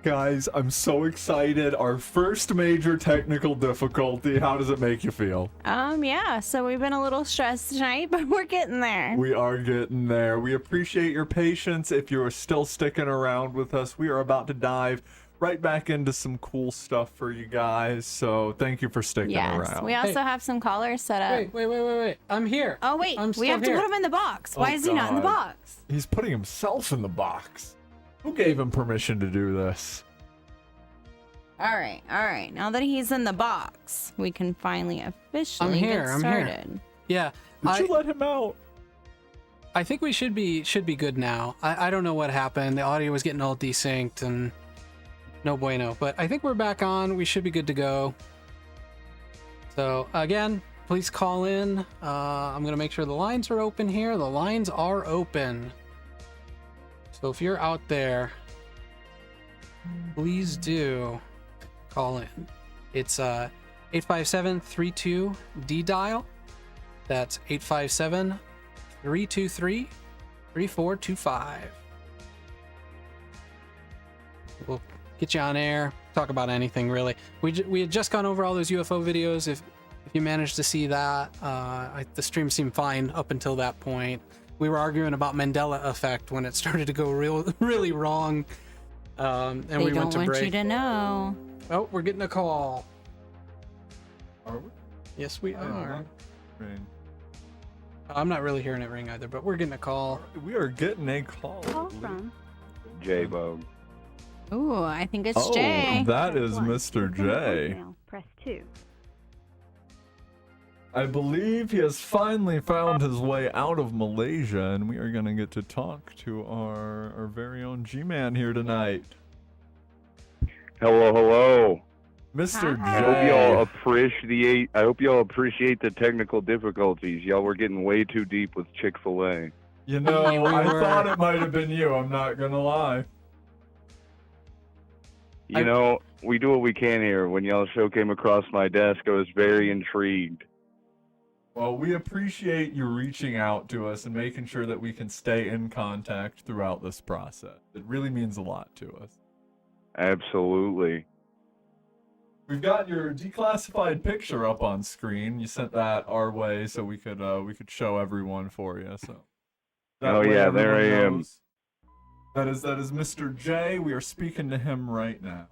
guys. I'm so excited. Our first major technical difficulty. How does it make you feel? Yeah, so we've been a little stressed tonight, but we're getting there. We are getting there. We appreciate your patience. If you're still sticking around with us, we are about to dive right back into some cool stuff for you guys. So thank you for sticking around. We also have some callers set up. Wait. I'm here. Oh, wait. We have to put him in the box. Why is he not in the box? He's putting himself in the box. Who gave him permission to do this? All right. Now that he's in the box, we can finally officially get started. Yeah. Did you let him out? I think we should be good now. I don't know what happened. The audio was getting all desynced and no bueno. But I think we're back on. We should be good to go. So again, please call in. I'm gonna make sure the lines are open here. The lines are open. So if you're out there, please do call in. It's 857-32 dial. That's 857-323-3425. We'll get you on air, talk about anything really. We had just gone over all those UFO videos. If you managed to see that, the stream seemed fine up until that point. We were arguing about Mandela effect when it started to go really wrong. And we went to break. They don't want you to know. Oh, we're getting a call. Are we? Yes, we are. Ring. I'm not really hearing it ring either, but we're getting a call. We are getting a call. Call from J-Bone. Ooh, I think it's Jay. That is Mr. J. Press 2. I believe he has finally found his way out of Malaysia, and we are going to get to talk to our very own G-Man here tonight. Hello. Mr. J. I hope y'all appreciate the technical difficulties. Y'all were getting way too deep with Chick-fil-A. You know, I thought it might have been you, I'm not going to lie. You know, we do what we can here. When y'all show came across my desk, I was very intrigued. Well, we appreciate you reaching out to us and making sure that we can stay in contact throughout this process. It really means a lot to us. Absolutely. We've got your declassified picture up on screen. You sent that our way so we could show everyone for you. So. Oh yeah, there I am. That is Mr. J. We are speaking to him right now.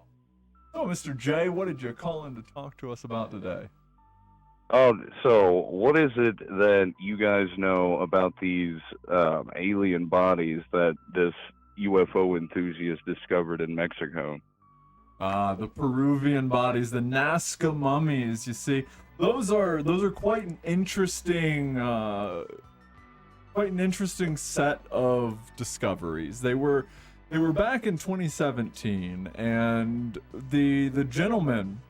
Oh, Mr. J, what did you call in to talk to us about today? Oh, so what is it that you guys know about these alien bodies that this UFO enthusiast discovered in Mexico? The Peruvian bodies, the Nazca mummies. You see, those are quite an interesting set of discoveries. They were back in 2017, and the gentleman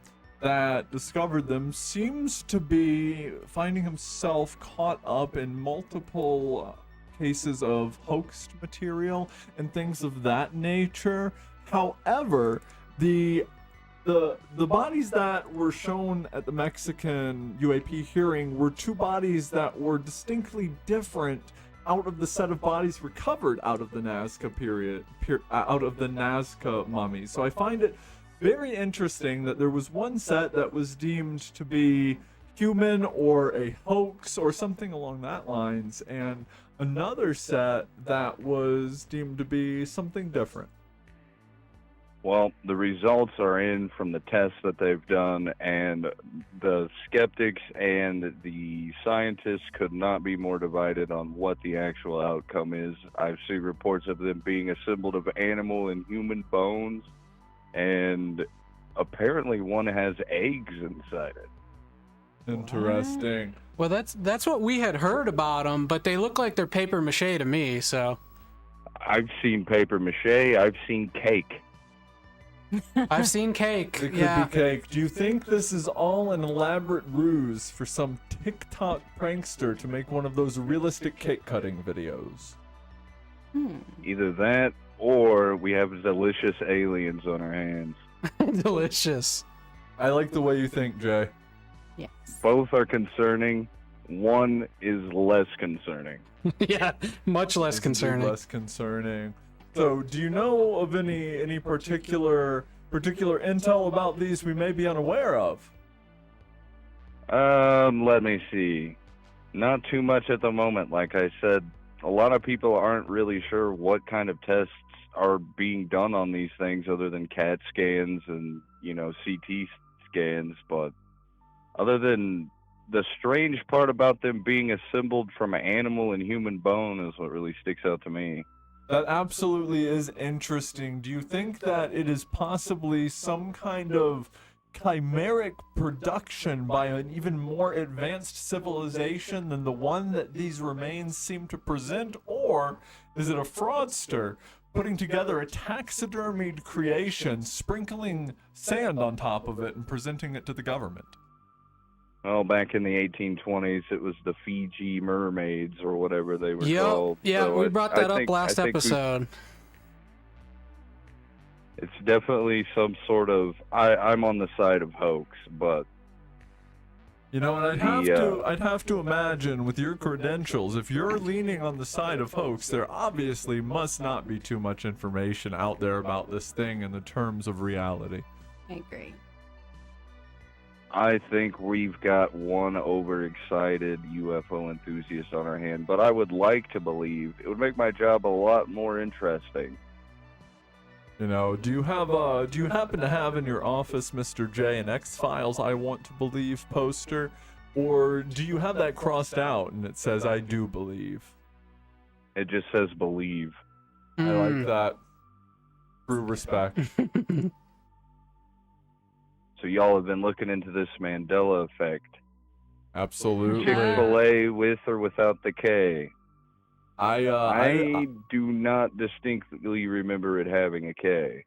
that discovered them seems to be finding himself caught up in multiple cases of hoaxed material and things of that nature. However, the bodies that were shown at the Mexican UAP hearing were two bodies that were distinctly different out of the set of bodies recovered out of the Nazca out of the Nazca mummies. So I find it very interesting that there was one set that was deemed to be human or a hoax or something along that lines, and another set that was deemed to be something different. Well, the results are in from the tests that they've done, and the skeptics and the scientists could not be more divided on what the actual outcome is. I've seen reports of them being assembled of animal and human bones, and apparently one has eggs inside it. Interesting. Well, that's what we had heard about them, but they look like they're paper mache to me, so. I've seen paper mache. I've seen cake. I've seen cake. It could be cake. Do you think this is all an elaborate ruse for some TikTok prankster to make one of those realistic cake cutting videos? Either that, or we have delicious aliens on our hands. Delicious. I like the way you think, Jay. Yes. Both are concerning. One is less concerning. Yeah, much less concerning. Less concerning. So, do you know of any particular intel about these we may be unaware of? Let me see. Not too much at the moment. Like I said, a lot of people aren't really sure what kind of tests are being done on these things other than CAT scans and, CT scans. But other than the strange part about them being assembled from animal and human bone is what really sticks out to me. That absolutely is interesting. Do you think that it is possibly some kind of chimeric production by an even more advanced civilization than the one that these remains seem to present? Or is it a fraudster putting together a taxidermied creation, sprinkling sand on top of it and presenting it to the government? Well, back in the 1820s, it was the Fiji mermaids or whatever they were called. Yeah, So we brought that up last episode. It's definitely some sort of. I'm on the side of hoax, but and I'd have to imagine with your credentials, if you're leaning on the side of hoax, there obviously must not be too much information out there about this thing in the terms of reality. I agree. I think we've got one overexcited UFO enthusiast on our hand, but I would like to believe it would make my job a lot more interesting. Do you happen to have in your office, Mr. J, an X-Files I want to believe poster? Or do you have that crossed out and it says I do believe? It just says believe. I like that. True respect. So y'all have been looking into this Mandela effect. Absolutely. Chick-fil-A with or without the K. I do not distinctly remember it having a K.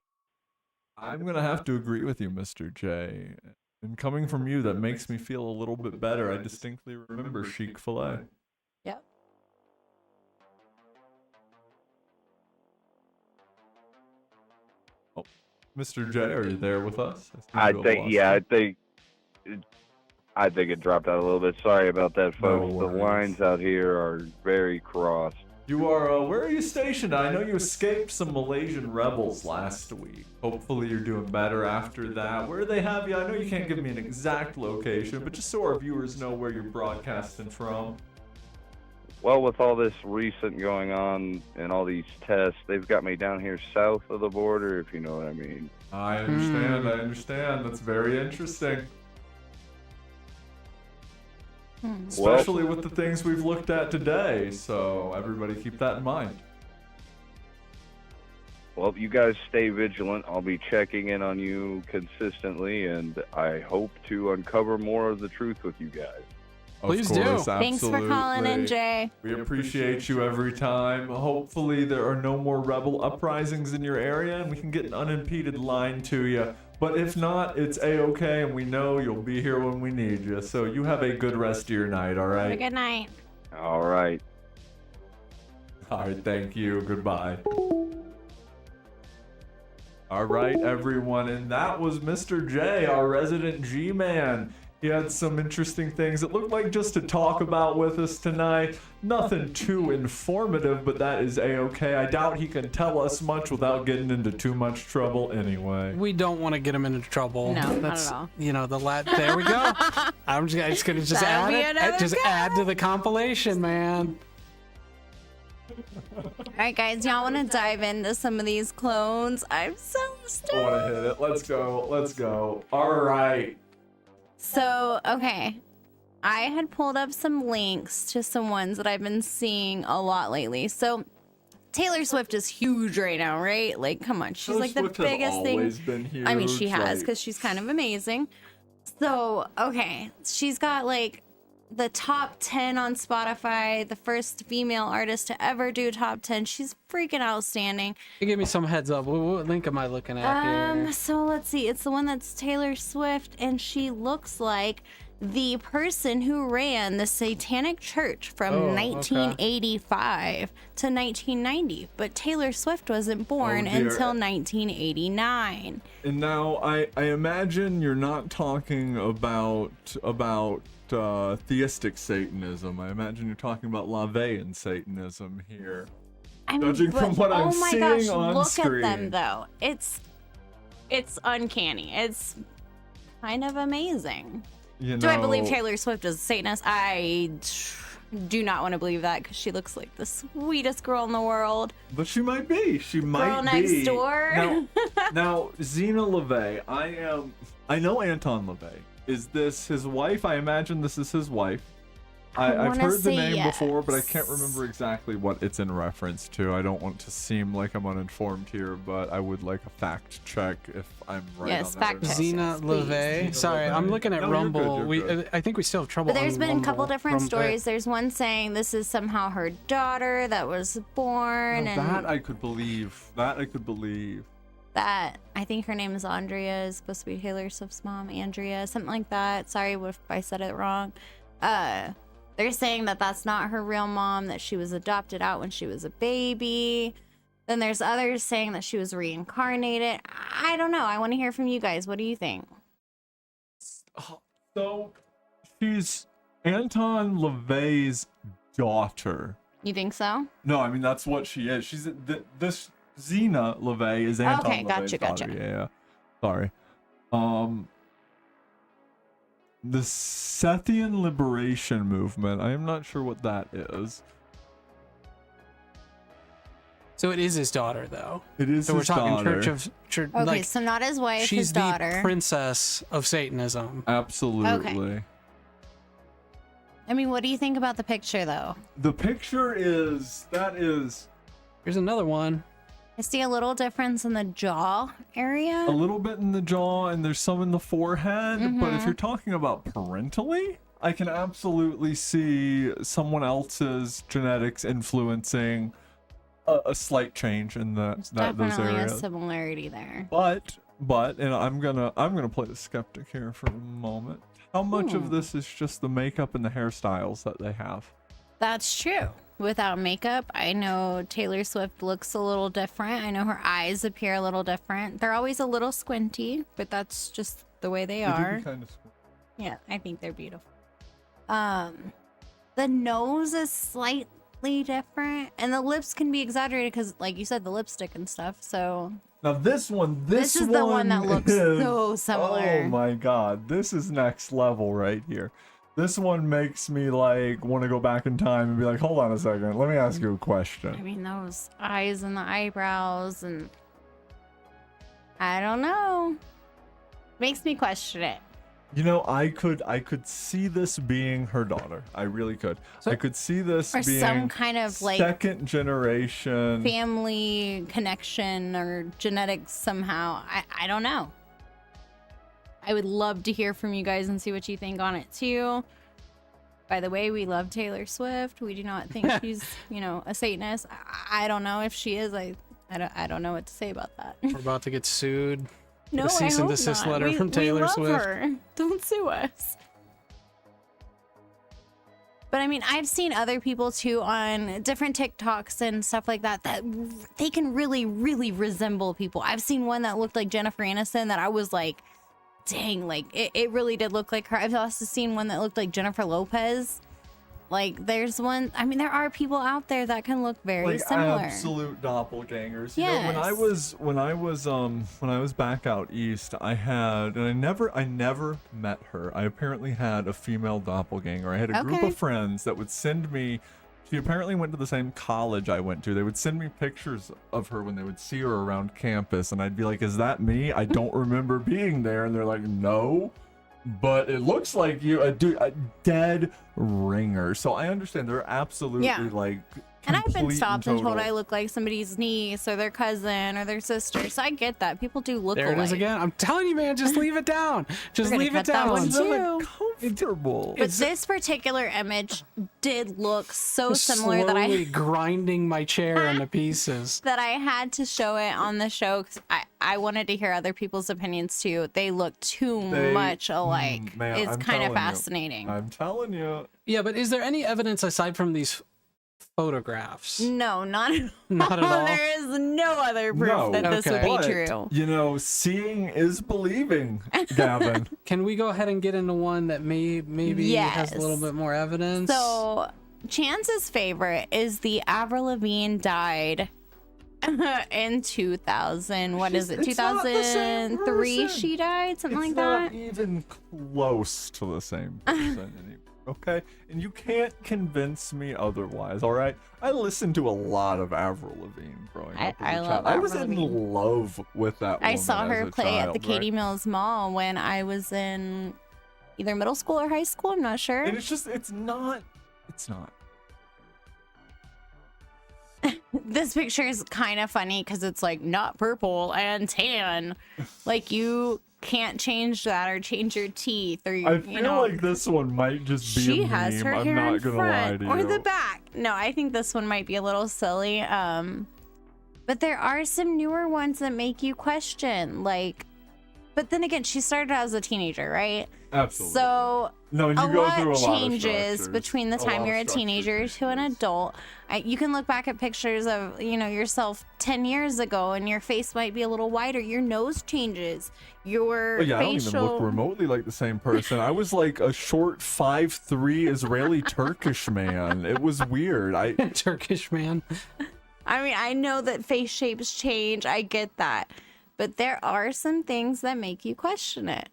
I'm gonna have to agree with you, Mr. J. And coming from you, that makes me feel a little bit better. I distinctly remember Chick-fil-A. Yep. Oh, Mr. J, are you there with us? I think it dropped out a little bit. Sorry about that, folks. No the lines out here are very crossed. You are, where are you stationed? I know you escaped some Malaysian rebels last week. Hopefully you're doing better after that. Where do they have you? I know you can't give me an exact location, but just so our viewers know where you're broadcasting from. Well, with all this recent going on and all these tests, they've got me down here south of the border, if you know what I mean. I understand. That's very interesting. Especially with the things we've looked at today, so everybody keep that in mind. Well, you guys stay vigilant. I'll be checking in on you consistently, and I hope to uncover more of the truth with you guys. Please of course, do. Thanks for calling in, Jay. We appreciate you every time. Hopefully there are no more rebel uprisings in your area, and we can get an unimpeded line to you. But if not, it's A-okay, and we know you'll be here when we need you. So you have a good rest of your night, all right? Have a good night. All right. All right, thank you. Goodbye. All right, everyone, and that was Mr. J, our resident G-Man. He had some interesting things it looked like just to talk about with us tonight. Nothing too informative, but that is A-okay. I doubt he can tell us much without getting into too much trouble anyway. We don't want to get him into trouble. No, that's, not at all. There we go. I'm just gonna That'll be add it. another Just guy. add to the compilation, man. All right, guys, y'all want to dive into some of these clones? I'm so stoked. I want to hit it. Let's go. All right. So, okay. I had pulled up some links to some ones that I've been seeing a lot lately. So, Taylor Swift is huge right now, right? Like, come on. She's like the biggest thing. Been huge, I mean, she has like- because she's kind of amazing. So, okay. She's got like the top 10 on Spotify, the first female artist to ever do top 10. She's freaking outstanding. You give me some heads up. What link am I looking at here? So let's see. It's the one that's Taylor Swift, and she looks like the person who ran the Satanic Church from 1985 to 1990. But Taylor Swift wasn't born Oh, dear. until 1989. And now I imagine you're not talking about theistic Satanism. I imagine you're talking about LaVeyan Satanism here. I mean, Judging from what I'm oh my seeing gosh, on look screen. at them though. It's uncanny. It's kind of amazing. You know, Do I believe Taylor Swift is a Satanist? I do not want to believe that because she looks like the sweetest girl in the world. But she might be. She might Girl be. next door. Now, Zena LeVay. I know Anton LaVey. Is this his wife? I imagine this is his wife. I've wanna heard the say name before, but I can't yes. remember exactly what it's in reference to. I don't want to seem like I'm uninformed here, but I would like a fact check if I'm right Yes, on that. fact or not. check. Zena Please. LeVay. Sorry, LeVay. I'm looking at No, you're good, Rumble. you're good. I think we still have trouble. But there's on been a couple Rumble. different Rumble. stories. There's one saying this is somehow her daughter that was born, Now, and that I could believe. That I could believe. that I think her name is Andrea, is supposed to be Taylor Swift's mom, Andrea, something like that. Sorry if I said it wrong. They're saying that that's not her real mom, that she was adopted out when she was a baby. Then there's others saying that she was reincarnated. I don't know. I want to hear from you guys. What do you think? So, she's Anton LaVey's daughter. You think so? No, I mean that's what she is. She's this Zena LaVey is Anton Okay, LaVey's gotcha. daughter. Yeah. Sorry. The Sethian Liberation Movement. I am not sure what that is. So it is his daughter, though. It is So we're his talking daughter. church, Okay, like so not his wife, she's his daughter. the princess of Satanism. Absolutely. I mean, what do you think about the picture, though? The picture is Here's another one. I see a little difference in the jaw area. a little bit in the jaw and there's some in the forehead, but if you're talking about parentally, I can absolutely see someone else's genetics influencing a slight change in those Definitely a areas. similarity there. But and I'm gonna play the skeptic here for a moment. How much of this is just the makeup and the hairstyles that they have? That's true. Without makeup, I know Taylor Swift looks a little different. I know her eyes appear a little different. They're always a little squinty, but that's just the way they They do be are. kind of Yeah, I think they're beautiful. The nose is slightly different, and the lips can be exaggerated because, like you said, the lipstick and stuff. So Now this is the one that looks is- so similar. Oh my god, this is next level right here. This one makes me like want to go back in time and be like, hold on a second, let me ask you a I question. mean, those eyes and the eyebrows, and I don't know. Makes me question it. You know, I could see this being her daughter. I really could. So- I could see this Or being some kind of like second generation. family connection or genetics somehow. I don't know. I would love to hear from you guys and see what you think on it too. By the way, we love Taylor Swift. We do not think she's, a Satanist. I don't know if she is. I don't know what to say about that. We're about to get sued. No, a cease I and hope desist not. letter from We Taylor love Swift. her. Don't sue us. But I mean, I've seen other people too on different TikToks and stuff like that they can really, really resemble people. I've seen one that looked like Jennifer Aniston that I was like, dang, like it really did look like her. I've also seen one that looked like Jennifer Lopez. Like there's one, I mean, there are people out there that can look very Like similar. absolute doppelgangers. You know, Yes. when I was back out east, I never met her. I apparently had a female doppelganger. I had a group Okay. of friends that would send me. She apparently went to the same college I went to. They would send me pictures of her when they would see her around campus, and I'd be like, "Is that me? I don't remember being there." And they're like, "No." But it looks like you, a dead ringer. So I understand they're absolutely Yeah. like. And I've been complete stopped and told total- I look like somebody's niece or their cousin or their sister. So I get that. People do look There alike. it is again. I'm telling you, man, just leave it down. Just gonna leave it cut that down. one It's not too. comfortable. But this particular image did look so similar that Slowly I grinding my chair into pieces. had to show it on the show because I wanted to hear other people's opinions too. They look too much alike. man, It's I'm kind of telling you. fascinating. I'm telling you. Yeah, but is there any evidence aside from these photographs? No, not at all. Not at all? There is no other proof No. that this would Okay. be But, true. you know, seeing is believing, Gavin. Can we go ahead and get into one that maybe has a little Yes. bit more evidence? So Chance's favorite is the Avril Lavigne died in 2000. What is it? It's not the same 2003 person. she died, something It's like not that. even close to the same person anymore. Okay, and you can't convince me otherwise. All right, I listened to a lot of Avril Lavigne growing up. I as a love child. I was Avril in Lavigne. love with that. I woman saw as her a play at child, the Katie right? Mills Mall when I was in either middle school or high school. I'm not sure. And it's not. This picture is kind of funny because it's like not purple and tan. Like you can't change that or change your teeth or I feel like this one might just be she a has meme. her I'm hair not in gonna lie front to or you. the back. No, I think this one might be a little silly. But there are some newer ones that make you question. Like, but then again, she started as a teenager, right? Absolutely. So no, and you a go lot through a lot of changes structures. between the time lot you're of a structure teenager to an changes. adult. You can look back at pictures of yourself 10 years ago, and your face might be a little wider. Your nose changes. Your Oh, yeah, I don't even look facial. remotely like the same person. I was like a short 5'3" Israeli Turkish man. It was weird. Turkish man. I mean, I know that face shapes change. I get that, but there are some things that make you question it.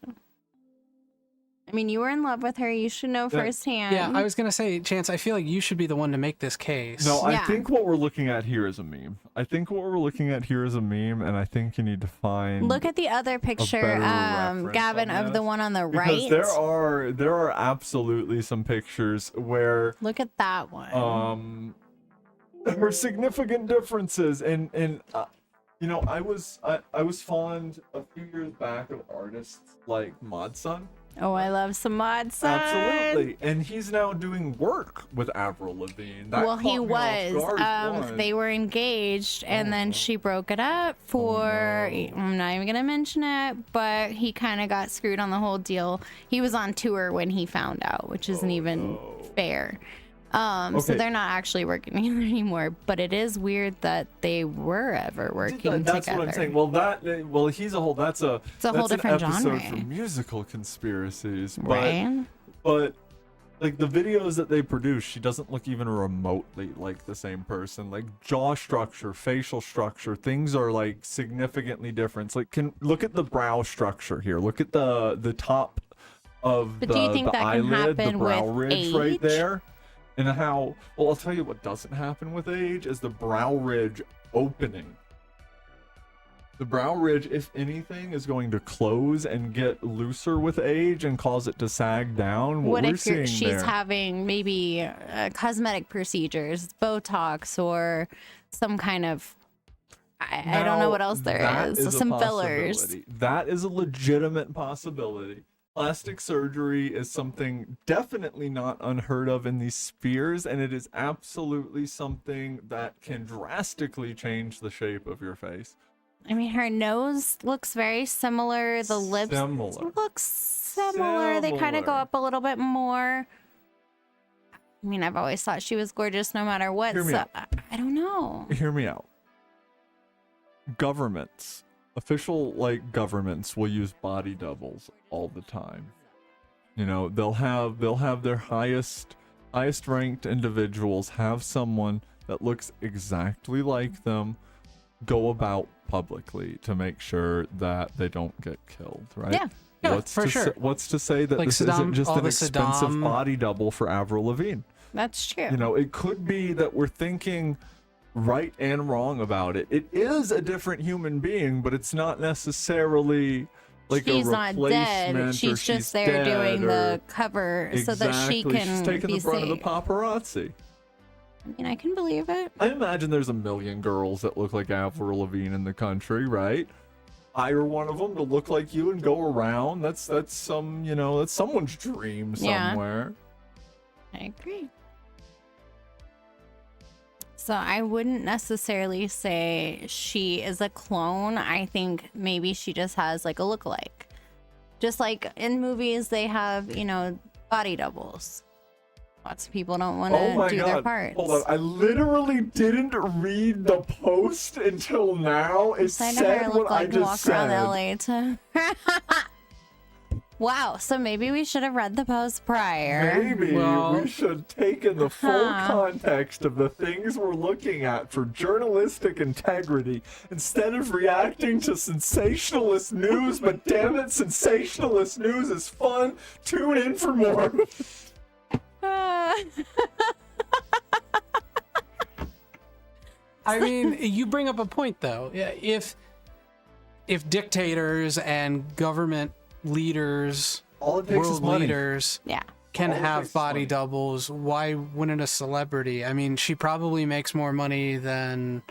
I mean, you were in love with her. You should know firsthand. Yeah, I was gonna say, Chance, I feel like you should be the one to make this case. No, I Yeah. think what we're looking at here is a meme. And I think you need to find Look at the other picture, better reference Gavin, on of the this. one on the because right. there are absolutely some pictures where Look at that one. there were significant differences and I was fond a few years back of artists like Mod Sun. Oh, I love some Mod Sun. Absolutely, and he's now doing work with Avril Lavigne. That Well, he caught me off was. guard, one. They were engaged, and then she broke it up for. I'm not even gonna mention it, but he kind of got screwed on the whole deal. He was on tour when he found out, which isn't even fair. So Okay. they're not actually working together anymore. But it is weird that they were ever working That's together. what I'm saying. Well, he's a whole. That's a whole that's different an episode genre. for musical conspiracies, Right? but like the videos that they produce, she doesn't look even remotely like the same person. Like jaw structure, facial structure, things are like significantly different. Like look at the brow structure here. Look at the top of But do you think the that can eyelid, the happen brow with ridge right age? there. And how, well, I'll tell you what doesn't happen with age is the brow ridge opening. The brow ridge, if anything, is going to close and get looser with age and cause it to sag down. What we're if seeing she's there, having maybe cosmetic procedures, Botox, or some kind of I don't know what else there that is. a Some fillers. possibility. That is a legitimate possibility. Plastic surgery is something definitely not unheard of in these spheres, and it is absolutely something that can drastically change the shape of your face. I mean, her nose looks very similar. The lips Similar. look similar. They kind of go Similar. up a little bit more. I mean, I've always thought she was gorgeous no matter what. Hear me So out. I don't know. Hear me out. Governments, official governments will use body doubles all the time. You know, they'll have their highest ranked individuals have someone that looks exactly like them go about publicly to make sure that they don't get killed, right? Yeah. Yeah, for sure. What's to say that Like this Saddam- isn't just all an the expensive Saddam- body double for Avril Lavigne? That's true. You know, it could be that we're thinking right and wrong about it. It is a different human being, but it's not necessarily like she's a not replacement. dead. Or She's just there dead doing or- the cover so that she Exactly. can She's taking be the brunt safe. of the paparazzi. I mean, I can believe it. I imagine there's a million girls that look like Avril Lavigne in the country, right? Hire one of them to look like you and go around. That's some, that's someone's dream Yeah. somewhere. I agree. So I wouldn't necessarily say she is a clone. I think maybe she just has like a lookalike. Just like in movies, they have, body doubles. Lots of people don't want Oh to my do god. their parts. Hold on. I literally didn't read the post until now. It Inside of said her what look I like just walk around said. LA to. Wow, so maybe we should have read the post prior. Maybe we should take in the full context of the things we're looking at for journalistic integrity instead of reacting to sensationalist news. But damn it, sensationalist news is fun. Tune in for more. I mean, you bring up a point though. If dictators and government leaders, All it takes is world money. leaders, Yeah. can All it have takes is body money. doubles, why wouldn't a celebrity? I mean, she probably makes more money than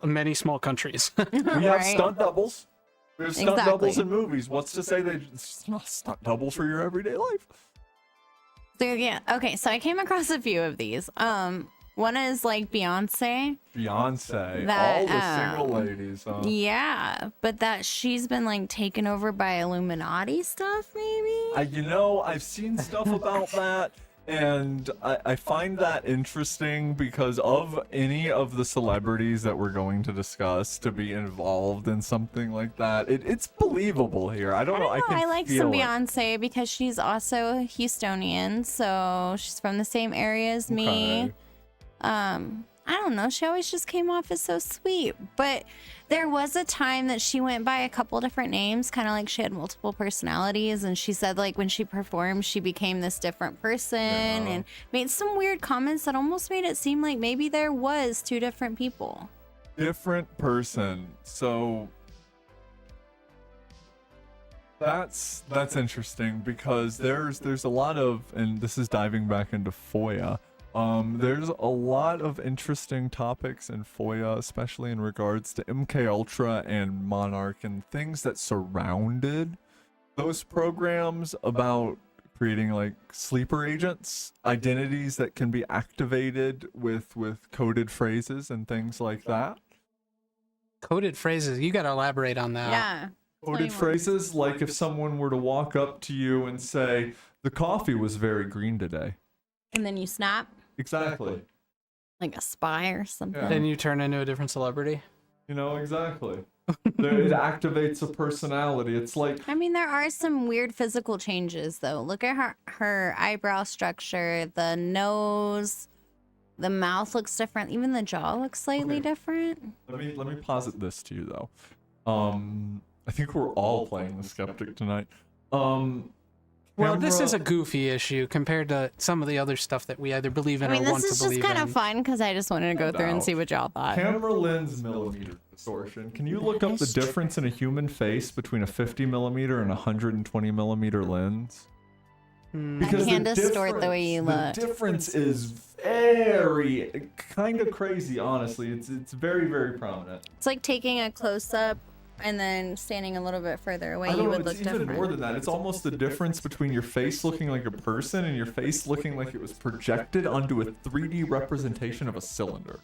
many small countries. We have Right. stunt doubles. There's stunt Exactly. doubles in movies. What's to say it's not stunt doubles for your everyday life? So yeah, okay, so I came across a few of these. One is like Beyonce. Beyonce, That, all the single ladies. Yeah, but that she's been like taken over by Illuminati stuff, maybe? I've seen stuff about that, and I find that interesting because of any of the celebrities that we're going to discuss to be involved in something like that. It's believable here. I don't know. I like feel some it. Beyonce because she's also Houstonian, so she's from the same area as me. Okay. I don't know, she always just came off as so sweet, but there was a time that she went by a couple different names, kind of like she had multiple personalities, and she said like when she performed she became this different person and made some weird comments that almost made it seem like maybe there was two different people. Different person. So that's interesting because there's a lot of, and this is diving back into FOIA. There's a lot of interesting topics in FOIA, especially in regards to MK Ultra and Monarch and things that surrounded those programs about creating like sleeper agents, identities that can be activated with coded phrases and things like that. Coded phrases, you got to elaborate on that. Yeah. Coded phrases like if someone were to walk up to you and say, "The coffee was very green today." And then you snap Exactly. like a spy or something. Yeah. Then you turn into a different celebrity. Exactly. It activates a personality. It's like, I mean, there are some weird physical changes, though. Look at her eyebrow structure, the nose, the mouth looks different. Even the jaw looks slightly different. let me posit this to you though. I think we're all playing the skeptic tonight. Well, this is a Camera- goofy issue compared to some of the other stuff that we either believe in I mean, or want this to is just believe kind in. of fun because I just wanted to go through and see what y'all thought. Camera lens millimeter distortion. Can you look up the difference in a human face between a 50 millimeter and a 120 millimeter lens? Because can't the distort the way you look. The difference is very kind of crazy, honestly. It's very, very prominent. It's like taking a close up and then standing a little bit further away. I You don't know, would it's look even different. more than that. It's almost the difference between your face looking like a person and your face looking like it was projected onto a 3D representation of a cylinder.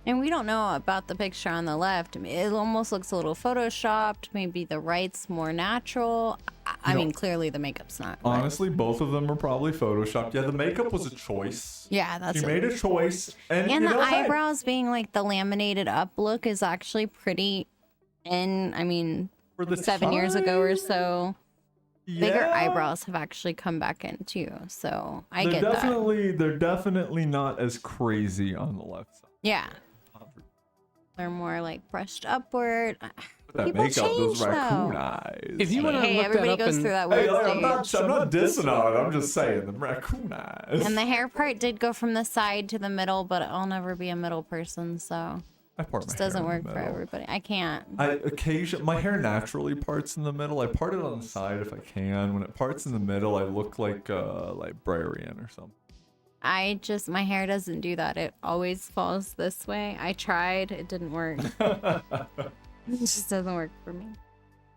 And we don't know about the picture on the left. I mean, it almost looks a little photoshopped. Maybe the right's more natural. I mean, clearly the makeup's not. but- Honestly, both of them are probably photoshopped. Yeah, the makeup was a choice. Yeah, that's She what made a choice, and, And you the know, hey, eyebrows being like the laminated up look is actually pretty. And I mean, for the 7 years ago or time, so, bigger yeah, eyebrows have actually come back in too. So I They're get that. they're definitely not as crazy on the left side. Yeah, they're more like brushed upward. That People makeup, those change, raccoon though. eyes. If you want to Hey, look everybody that up goes and through that Hey, weird I'm stage. not dissing on it. I'm just saying the raccoon eyes. And the hair part did go from the side to the middle, but I'll never be a middle person, so I part it my just hair doesn't in the work for middle. everybody. I can't. My hair naturally parts in the middle. I part it on the side if I can. When it parts in the middle, I look like librarian or something. My hair doesn't do that. It always falls this way. I tried, it didn't work. It just doesn't work for me.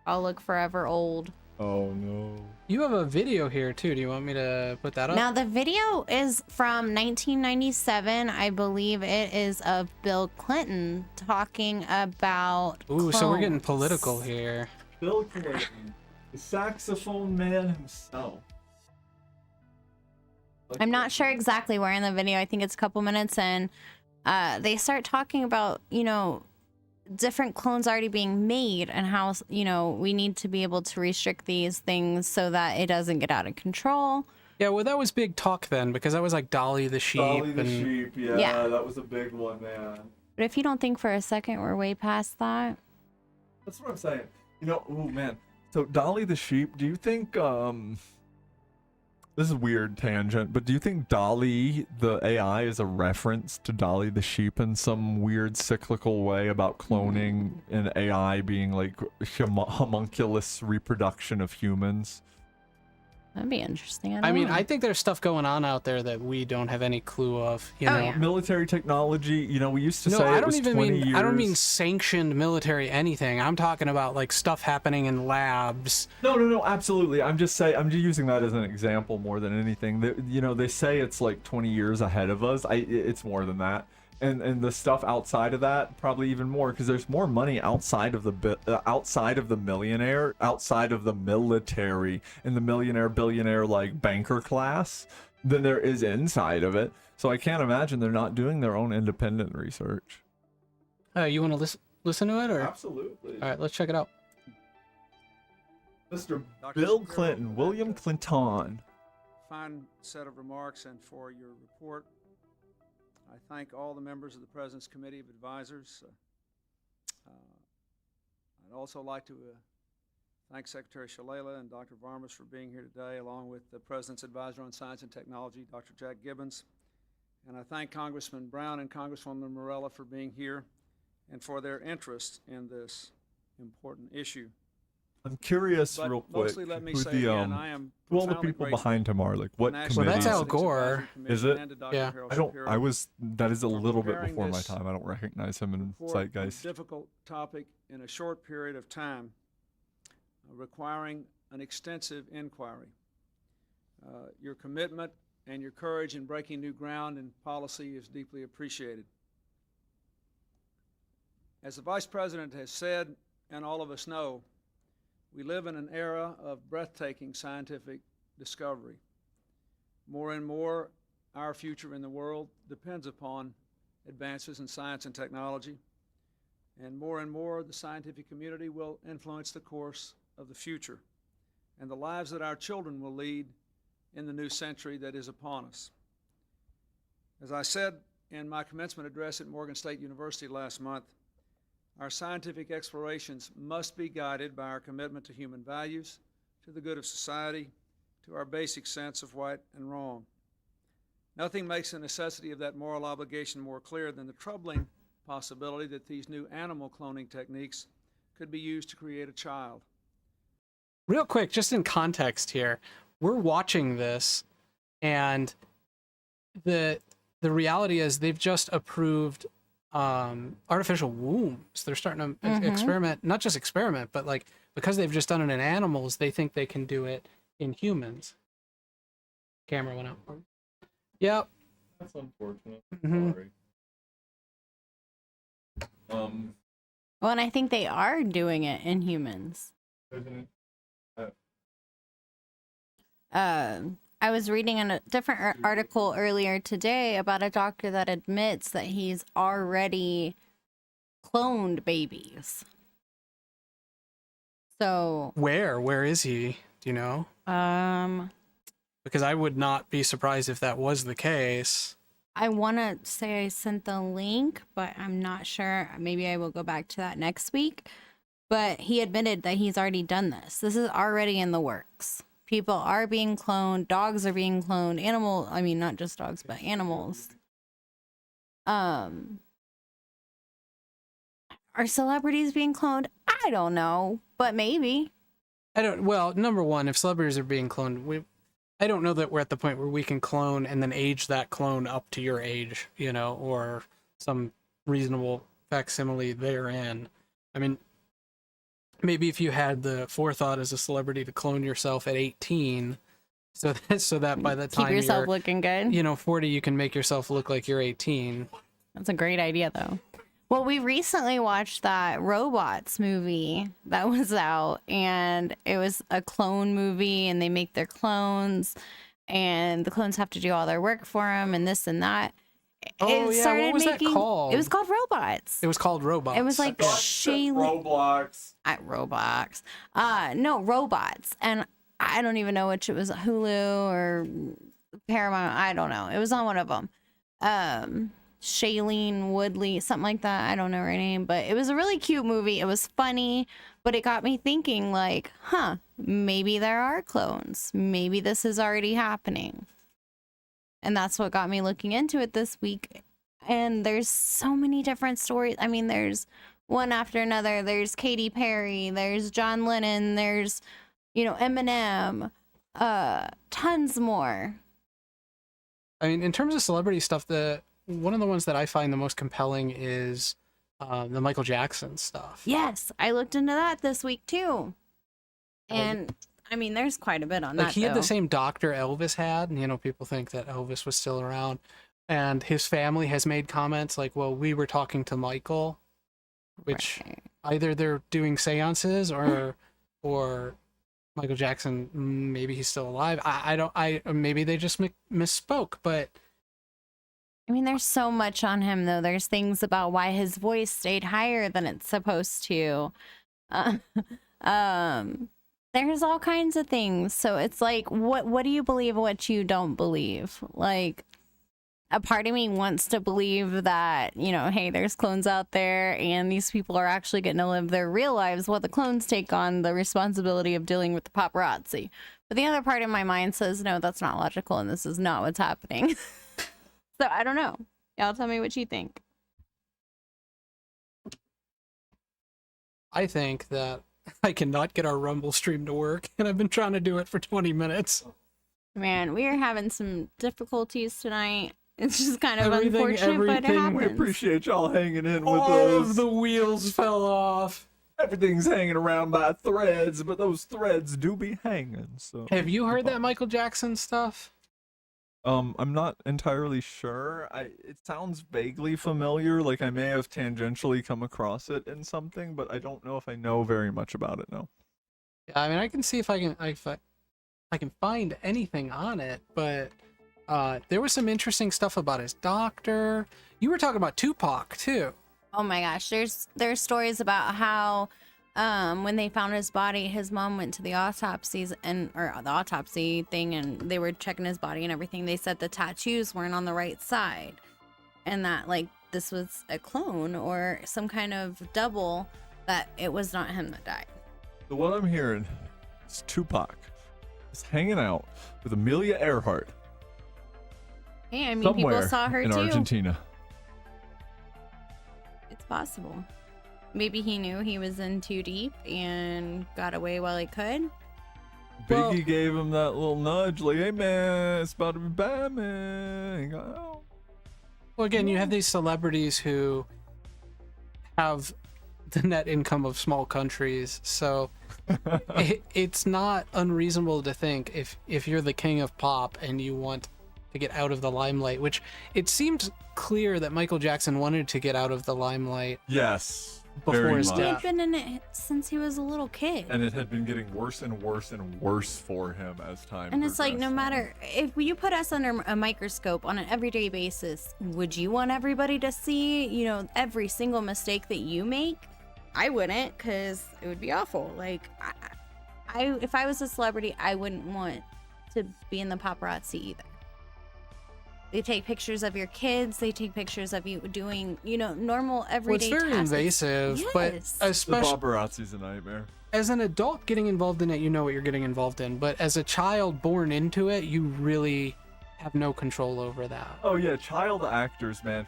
I'll look forever old. Oh no. You have a video here too. Do you want me to put that up? Now the video is from 1997. I believe it is of Bill Clinton talking about Ooh, so we're getting clones. political here. Bill Clinton, the saxophone man himself. I'm not sure exactly where in the video. I think it's a couple minutes in. They start talking about, different clones already being made, and how, you know, we need to be able to restrict these things so that it doesn't get out of control. Yeah, well, that was big talk then, because that was like Dolly the sheep. Dolly the and sheep, Yeah. that was a big one, man. But if you don't think for a second we're way past that, That's what I'm saying. You know, oh man. So Dolly the sheep, do you think this is a weird tangent, but do you think Dolly the AI is a reference to Dolly the sheep in some weird cyclical way about cloning and AI being like homunculus reproduction of humans? that'd be interesting. I mean, know. I think there's stuff going on out there that we don't have any clue of. You Oh, know, yeah. Military technology, you know, we used to no, say I it don't was even 20 mean years. I don't mean sanctioned military anything. I'm talking about like stuff happening in labs. No, absolutely. I'm just using that as an example more than anything. You know, they say it's like 20 years ahead of us. It's more than that. And the stuff outside of that, probably even more, because there's more money outside of the millionaire, outside of the military, and the millionaire, billionaire, like banker class, than there is inside of it. So I can't imagine they're not doing their own independent research. You want to listen to it, or? Absolutely. All right, let's check it out. Mr. Dr. Bill Shapiro, Clinton, William Clinton. Fine set of remarks and for your report. I thank all the members of the President's Committee of Advisors. I'd also like to thank Secretary Shalala and Dr. Varmus for being here today, along with the President's Advisor on Science and Technology, Dr. Jack Gibbons. And I thank Congressman Brown and Congresswoman Morella for being here and for their interest in this important issue. I'm curious, But real quick, mostly let me who say the again, I am who all the profoundly people grateful behind him are, like what National Well, that's committees? Al Gore. Is it? and to Dr. Yeah. Harold I don't. Shapiro I was. That is a for little bit preparing before my this time. I don't recognize him in for a zeitgeist. difficult topic in a short period of time, requiring an extensive inquiry. Your commitment and your courage in breaking new ground in policy is deeply appreciated. As the Vice President has said, and all of us know, we live in an era of breathtaking scientific discovery. More and more, our future in the world depends upon advances in science and technology, and more, the scientific community will influence the course of the future and the lives that our children will lead in the new century that is upon us. As I said in my commencement address at Morgan State University last month, our scientific explorations must be guided by our commitment to human values, to the good of society, to our basic sense of right and wrong. Nothing makes the necessity of that moral obligation more clear than the troubling possibility that these new animal cloning techniques could be used to create a child. Real quick, just in context here, we're watching this, and the reality is they've just approved artificial wombs. They're starting to experiment, not just experiment, but like because they've just done it in animals, they think they can do it in humans. Camera went out. Yep. That's unfortunate. Mhm. Sorry. well, and I think they are doing it in humans. I was reading a different article earlier today about a doctor that admits that he's already cloned babies. So, Where is he? Do you know? Because I would not be surprised if that was the case. I want to say I sent the link, but I'm not sure. Maybe I will go back to that next week. But he admitted that he's already done this. This is already in the works. People are being cloned. Dogs are being cloned. I mean, not just dogs, but animals. Are celebrities being cloned? I don't know, but maybe. Well, number one, if celebrities are being cloned, I don't know that we're at the point where we can clone and then age that clone up to your age, you know, or some reasonable facsimile therein. I mean, maybe if you had the forethought as a celebrity to clone yourself at 18, so that by the time Keep yourself you're, looking good. 40, you can make yourself look like you're 18. That's a great idea, though. Well, we recently watched that Robots movie that was out, and it was a clone movie, and they make their clones, and the clones have to do all their work for them, and this and that. Oh, it yeah, started what was that making. called? It was called Robots. It was called Robots. It was like Shaylin. Roblox. At Roblox. No, Robots. And I don't even know which it was, Hulu or Paramount. I don't know. It was on one of them. Shailene Woodley, something like that. I don't know her name, but it was a really cute movie. It was funny, but it got me thinking like, maybe there are clones. Maybe this is already happening. And that's what got me looking into it this week. And there's so many different stories. I mean, there's one after another. There's Katy Perry, there's John Lennon, there's, Eminem, tons more. I mean, in terms of celebrity stuff, one of the ones that I find the most compelling is the Michael Jackson stuff. Yes, I looked into that this week too. And I mean, there's quite a bit on that. Like he had the same doctor Elvis had, and people think that Elvis was still around. And his family has made comments like, well, we were talking to Michael, which either they're doing seances or Michael Jackson, maybe he's still alive. Maybe they just misspoke, but I mean, there's so much on him though. There's things about why his voice stayed higher than it's supposed to. There's all kinds of things. So it's like, what do you believe, what you don't believe? Like, a part of me wants to believe that, hey, there's clones out there and these people are actually getting to live their real lives while the clones take on the responsibility of dealing with the paparazzi. But the other part of my mind says, no, that's not logical and this is not what's happening. So I don't know. Y'all tell me what you think. I think that I cannot get our Rumble stream to work, and I've been trying to do it for 20 minutes. Man, we are having some difficulties tonight. It's just kind of unfortunate, but it happens. We appreciate y'all hanging in with All us. of the wheels fell off. Everything's hanging around by threads, but those threads do be hanging. So Have you heard that Michael Jackson stuff? I'm not entirely sure. It sounds vaguely familiar, like I may have tangentially come across it in something, but I don't know if I know very much about it now. Yeah, I mean, I can see if I can find anything on it, but there was some interesting stuff about his doctor. You were talking about Tupac too. Oh my gosh, there's stories about how when they found his body, his mom went to the autopsies or the autopsy thing, and they were checking his body and everything. They said the tattoos weren't on the right side, and that like this was a clone or some kind of double, that it was not him that died. So what I'm hearing is Tupac is hanging out with Amelia Earhart. Hey, I mean, somewhere people saw her in too. Argentina. It's possible. Maybe he knew he was in too deep and got away while he could. Biggie gave him that little nudge, like, "Hey man, it's about to be bad, man." He got out. Well, again, you have these celebrities who have the net income of small countries, so it's not unreasonable to think if you're the king of pop and you want to get out of the limelight, which it seemed clear that Michael Jackson wanted to get out of the limelight. Yes. Before very his much. He'd death. been in it since he was a little kid. And it had been getting worse and worse and worse for him as time And it's like, no progressed. matter if you put us under a microscope on an everyday basis, would you want everybody to see, every single mistake that you make? I wouldn't, because it would be awful. Like, if I was a celebrity, I wouldn't want to be in the paparazzi either. They take pictures of your kids. They take pictures of you doing, normal everyday Well, it's very tasks. invasive, but Yes. The especially paparazzi's a nightmare. as an adult getting involved in it, you know what you're getting involved in. But as a child born into it, you really have no control over that. Oh yeah, child actors, man.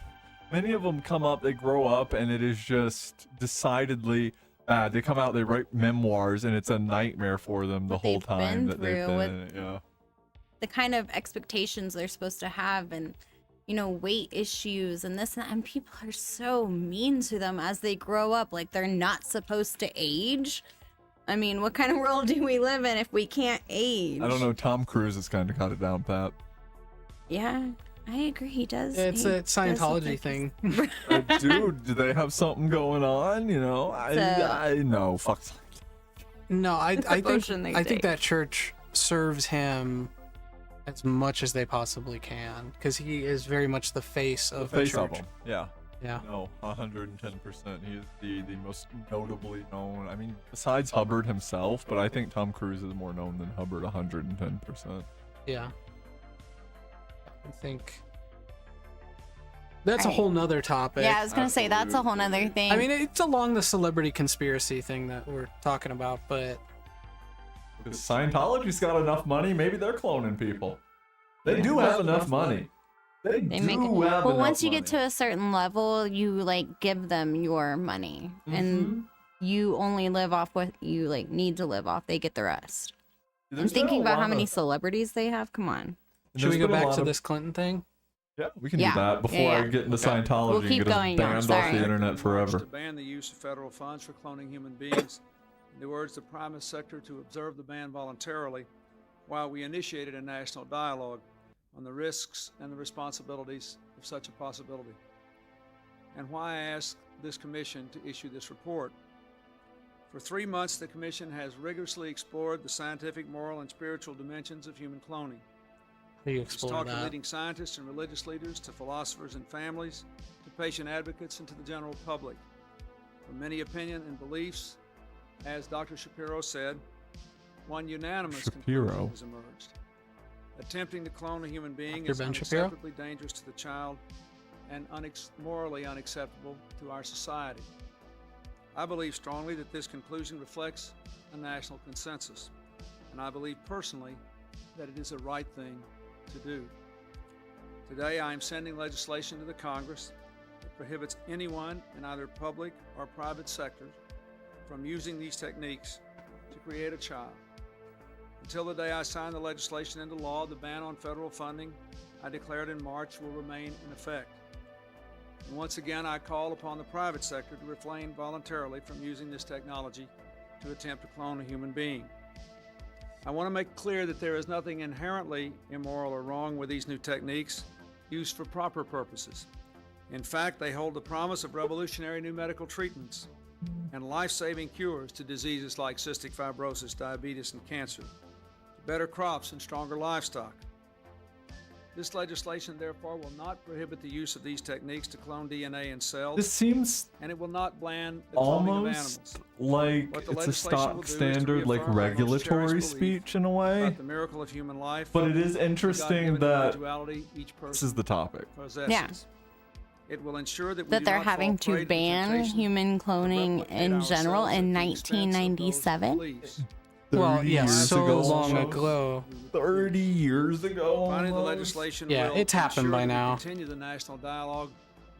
Many of them come up, they grow up, and it is just decidedly bad. They come out, they write memoirs, and it's a nightmare for them the What whole they've time been that they've through been with- in it. Yeah. The kind of expectations they're supposed to have, and weight issues and this and people are so mean to them as they grow up, like they're not supposed to age. I mean, what kind of world do we live in if we can't age? I don't know, Tom Cruise has kind of got it down pat. Yeah, I agree, he does. It's he a does look Scientology like thing. Dude, do they have something going on? I know, fuck. No, I Devotion they think take. that church serves him as much as they possibly can, because he is very much the face of the Face church. of him. Yeah. Yeah. No, 110%. He is the most notably known. I mean, besides Hubbard himself, but I think Tom Cruise is more known than Hubbard 110%. Yeah. I think that's a Right. whole nother topic. Yeah, I was gonna say that's a whole nother thing. I mean, it's along the celebrity conspiracy thing that we're talking about, but Because Scientology's got enough money, maybe they're cloning people. They do have enough money. They they do make it. have Well, enough once you get money. to a certain level, you like give them your money, and you only live off what you like need to live off. They get the rest. I'm There's been thinking a about how lot many of- celebrities they have. Come on. should we there's go been a back lot to of- this Clinton thing? Yeah, we can Yeah. do that before Yeah, I yeah. get into Okay. Scientology We'll and keep get us going, Josh, banned off sorry. the internet March forever. To ban the use of federal funds for cloning human beings, and to urge the private sector to observe the ban voluntarily, while we initiated a national dialogue on the risks and the responsibilities of such a possibility. And why I asked this commission to issue this report. For 3 months, the commission has rigorously explored the scientific, moral, and spiritual dimensions of human cloning. How do you It's explore talked to that? leading scientists and religious leaders, to philosophers and families, to patient advocates, and to the general public. From many opinion and beliefs, as Dr. Shapiro said, one unanimous Shapiro. conclusion has emerged. Attempting to clone a human being Dr. is Ben Shapiro? unacceptably dangerous to the child and morally unacceptable to our society. I believe strongly that this conclusion reflects a national consensus, and I believe personally that it is the right thing to do. Today, I am sending legislation to the Congress that prohibits anyone in either public or private sector from using these techniques to create a child. Until the day I sign the legislation into law, the ban on federal funding I declared in March will remain in effect. And once again, I call upon the private sector to refrain voluntarily from using this technology to attempt to clone a human being. I want to make clear that there is nothing inherently immoral or wrong with these new techniques used for proper purposes. In fact, they hold the promise of revolutionary new medical treatments and life-saving cures to diseases like cystic fibrosis, diabetes, and cancer, to better crops and stronger livestock. This legislation, therefore, will not prohibit the use of these techniques to clone DNA in cells, This seems and it will not ban the cloning of almost animals. like What the it's a legislation will stock do is to standard, like reaffirm our most regulatory cherished belief speech in a way. About the miracle of human life, But it is the interesting God-given that individuality each person this is the topic. possesses. Yeah. It will ensure that, we That do they're not fall having prey to the ban temptation human to cloning replicate in general ourselves in at the expense of those 1997. beliefs. Well, 30 yeah, years so ago long almost. ago. 30 years ago. Finally, the almost. legislation Yeah, will it's happened ensure by that we now. Continue the national dialogue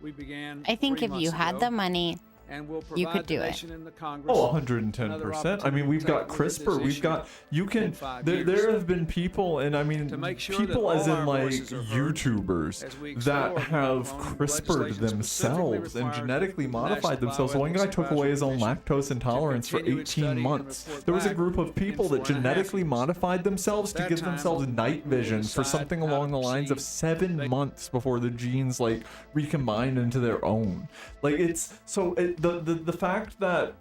we began. I think 3 if months you had ago, the money, and will you provide could do the it. nation and the Congress. Oh, 110%. I mean, we've got CRISPR. We've got, you can, there have been people, and I mean, To make sure that people as all in our like voices are heard YouTubers as we explore that have cloning, CRISPR'd legislation themselves specifically and requires genetically the modified National themselves. One guy Bioethics took away his own Advisory lactose intolerance for continue its 18 study and months. report There was a back group of people that in 4.5 genetically years. modified themselves At to that give time, themselves night we will vision for decide something how to along the lines of proceed. 7 months before the genes like recombined into their own. Like it's so the fact that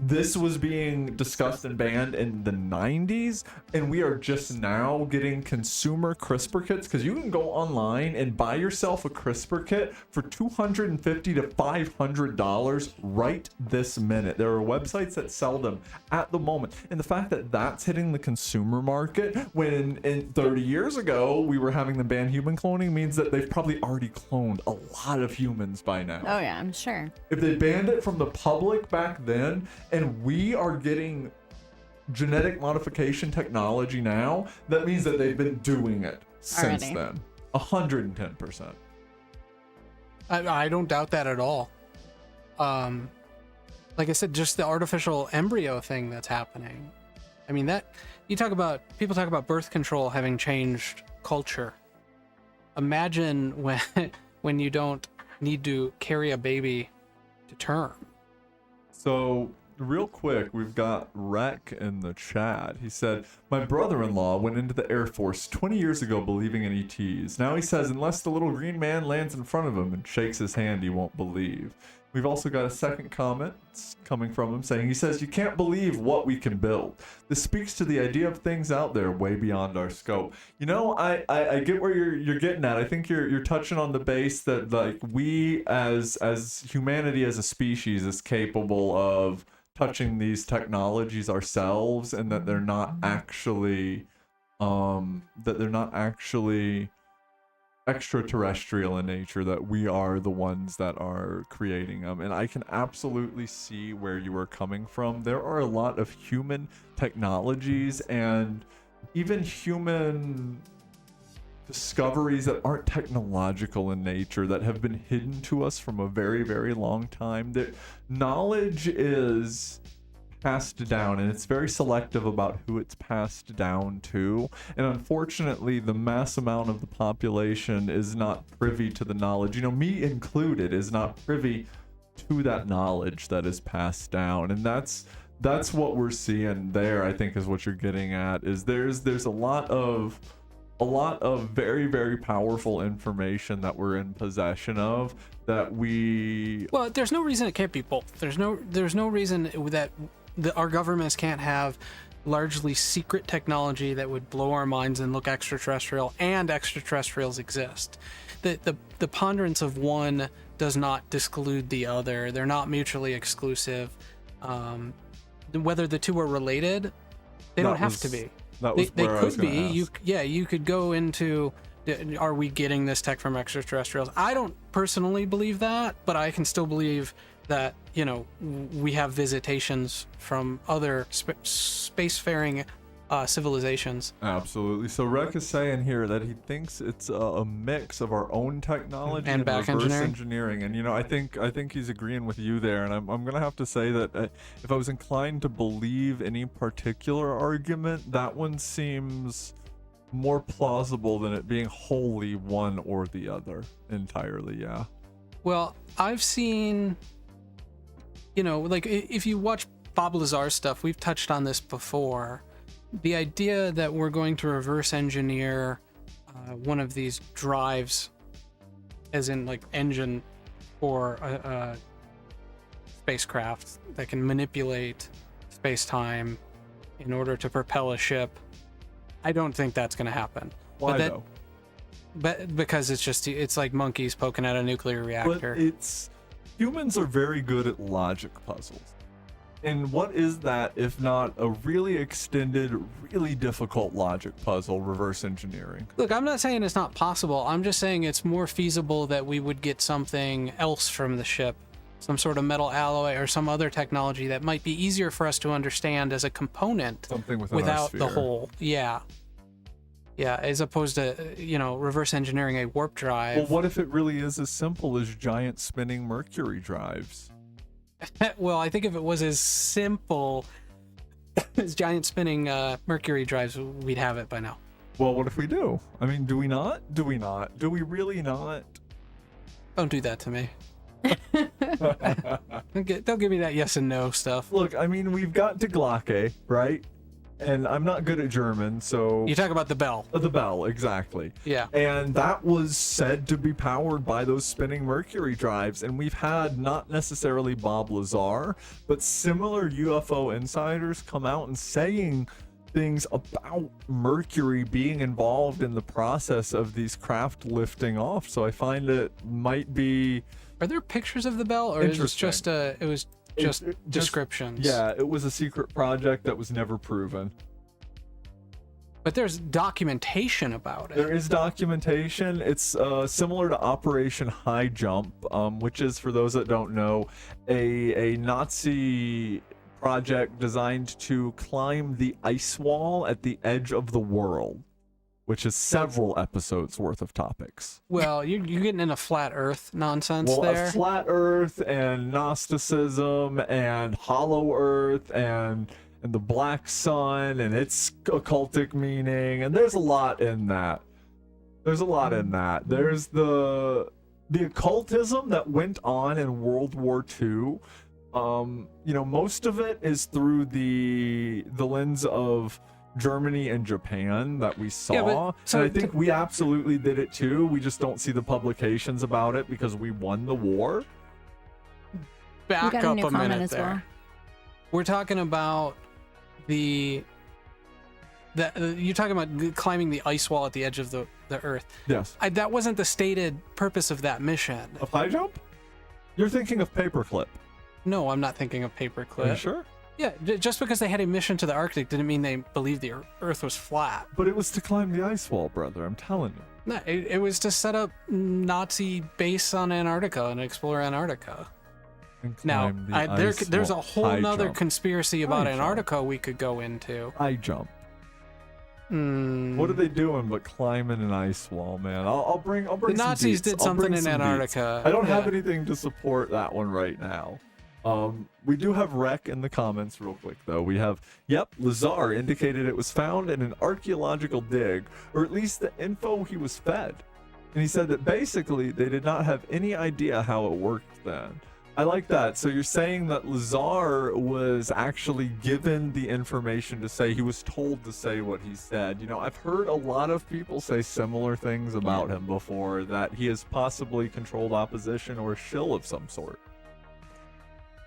this was being discussed and banned in the 90s, and we are just now getting consumer CRISPR kits, because you can go online and buy yourself a CRISPR kit for $250 to $500 right this minute. There are websites that sell them at the moment, and the fact that that's hitting the consumer market when in 30 years ago we were having them ban human cloning means that they've probably already cloned a lot of humans by now. oh yeah, I'm sure. If they banned it from the public back then, and we are getting genetic modification technology now, that means that they've been doing it since Already. then. 110%. I don't doubt that at all. Like I said, just the artificial embryo thing that's happening. I mean, that people talk about birth control having changed culture. Imagine when you don't need to carry a baby to term. So, real quick, we've got Rec in the chat. He said, my brother-in-law went into the Air Force 20 years ago believing in ETs. Now he says unless the little green man lands in front of him and shakes his hand, he won't believe. We've also got a second comment coming from him saying, he says, "You can't believe what we can build. This speaks to the idea of things out there way beyond our scope." You know, I get where you're getting at. I think you're touching on the base that, like, we as humanity as a species is capable of touching these technologies ourselves, and that they're not actually extraterrestrial in nature, that we are the ones that are creating them. And I can absolutely see where you are coming from. There are a lot of human technologies and even human discoveries that aren't technological in nature that have been hidden to us from a very, very long time. That knowledge is passed down, and it's very selective about who it's passed down to, and unfortunately the mass amount of the population is not privy to the knowledge, you know, me included, is not privy to that knowledge that is passed down. And that's what we're seeing there, I think, is what you're getting at, is there's a lot of very, very powerful information that we're in possession of that we... Well, there's no reason it can't be both. There's no reason that our governments can't have largely secret technology that would blow our minds and look extraterrestrial, and extraterrestrials exist. The ponderance of one does not disclude the other. They're not mutually exclusive. Whether the two are related, they don't have to be. That was they where I was could gonna be. ask. You could go into, are we getting this tech from extraterrestrials? I don't personally believe that, but I can still believe that, you know, we have visitations from other spacefaring civilizations. Absolutely. So Rek is saying here that he thinks it's a mix of our own technology And back reverse engineering. And, you know, I think he's agreeing with you there. And I'm gonna have to say that if I was inclined to believe any particular argument, that one seems more plausible than it being wholly one or the other entirely. Yeah. Well, I've seen, you know, like if you watch Bob Lazar's stuff, we've touched on this before. The idea that we're going to reverse engineer one of these drives, as in like engine for a spacecraft that can manipulate space-time in order to propel a ship, I don't think that's going to happen. Why though? But because it's like monkeys poking at a nuclear reactor. But humans are very good at logic puzzles. And what is that if not a really extended, really difficult logic puzzle, reverse engineering? Look, I'm not saying it's not possible. I'm just saying it's more feasible that we would get something else from the ship, some sort of metal alloy or some other technology that might be easier for us to understand as a component. Something within without our sphere. the whole. Yeah. Yeah, as opposed to, you know, reverse engineering a warp drive. Well, what if it really is as simple as giant spinning Mercury drives? Well, I think if it was as simple as giant spinning Mercury drives, we'd have it by now. Well, what if we do? I mean, do we not? Do we not? Do we really not? Don't do that to me. Don't give me that yes and no stuff. Look, I mean, we've got De Glocke, right? And I'm not good at German, so... You talk about the bell. The bell, exactly. Yeah. And that was said to be powered by those spinning Mercury drives. And we've had not necessarily Bob Lazar, but similar UFO insiders come out and saying things about Mercury being involved in the process of these craft lifting off. So I find it might be... Are there pictures of the bell, or is it just descriptions? Yeah, it was a secret project that was never proven. But there's documentation about it. There is documentation. It's similar to Operation High Jump, which is, for those that don't know, a Nazi project designed to climb the ice wall at the edge of the world, which is several episodes worth of topics. Well, you're getting into flat Earth nonsense there. Well, flat Earth and Gnosticism and Hollow Earth and the Black Sun and its occultic meaning, and there's a lot in that. There's the occultism that went on in World War II. You know, most of it is through the lens of Germany and Japan that we saw. Yeah, and I think we absolutely did it too. We just don't see the publications about it because we won the war. back We got a up new a comment minute as there. well. We're talking about you're talking about climbing the ice wall at the edge of the Earth. Yes. That wasn't the stated purpose of that mission. Of high jump? You're thinking of paperclip. No, I'm not thinking of Are you paperclip. sure? Yeah, just because they had a mission to the Arctic didn't mean they believed the Earth was flat. But it was to climb the ice wall, brother. I'm telling you. No, it was to set up Nazi base on Antarctica and explore Antarctica. And Now, climb the ice there's a wall. whole High nother jump. conspiracy about High jump. Antarctica we could go into. High jump. Mm, What are they doing but climbing an ice wall, man? I'll bring the some Nazis deets. did I'll something bring in some deets. Antarctica. I don't have Yeah. anything to support that one right now. We do have Rec in the comments real quick though. We have, yep, Lazar indicated it was found in an archaeological dig, or at least the info he was fed. And he said that basically they did not have any idea how it worked then. I like that. So you're saying that Lazar was actually given the information to say, he was told to say what he said. You know, I've heard a lot of people say similar things about him before, that he has possibly controlled opposition or a shill of some sort.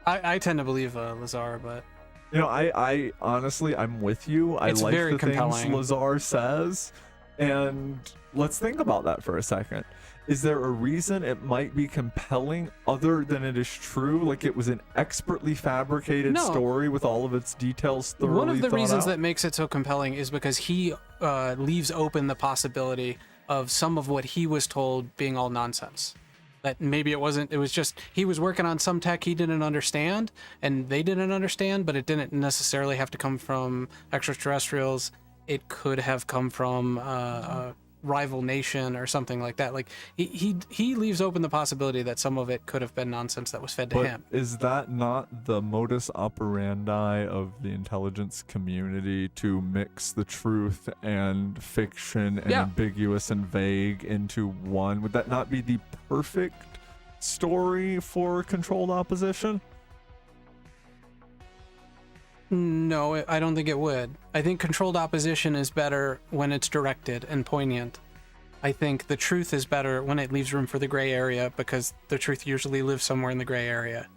I tend to believe Lazar, but You know, I honestly, I'm with you. I It's like very the compelling. things Lazar says. And let's think about that for a second. Is there a reason it might be compelling other than it is true? Like it was an expertly fabricated No. story with all of its details thoroughly one of the thought reasons out? that makes it so compelling is because he leaves open the possibility of some of what he was told being all nonsense. That maybe it wasn't, it was just he was working on some tech he didn't understand and they didn't understand, but it didn't necessarily have to come from extraterrestrials. It could have come from a rival nation or something like that. Like he leaves open the possibility that some of it could have been nonsense that was fed to But him. is that not the modus operandi of the intelligence community, to mix the truth and fiction and Yeah. ambiguous and vague into one? Would that not be the perfect story for controlled opposition? No, I don't think it would. I think controlled opposition is better when it's directed and poignant. I think the truth is better when it leaves room for the gray area, because the truth usually lives somewhere in the gray area.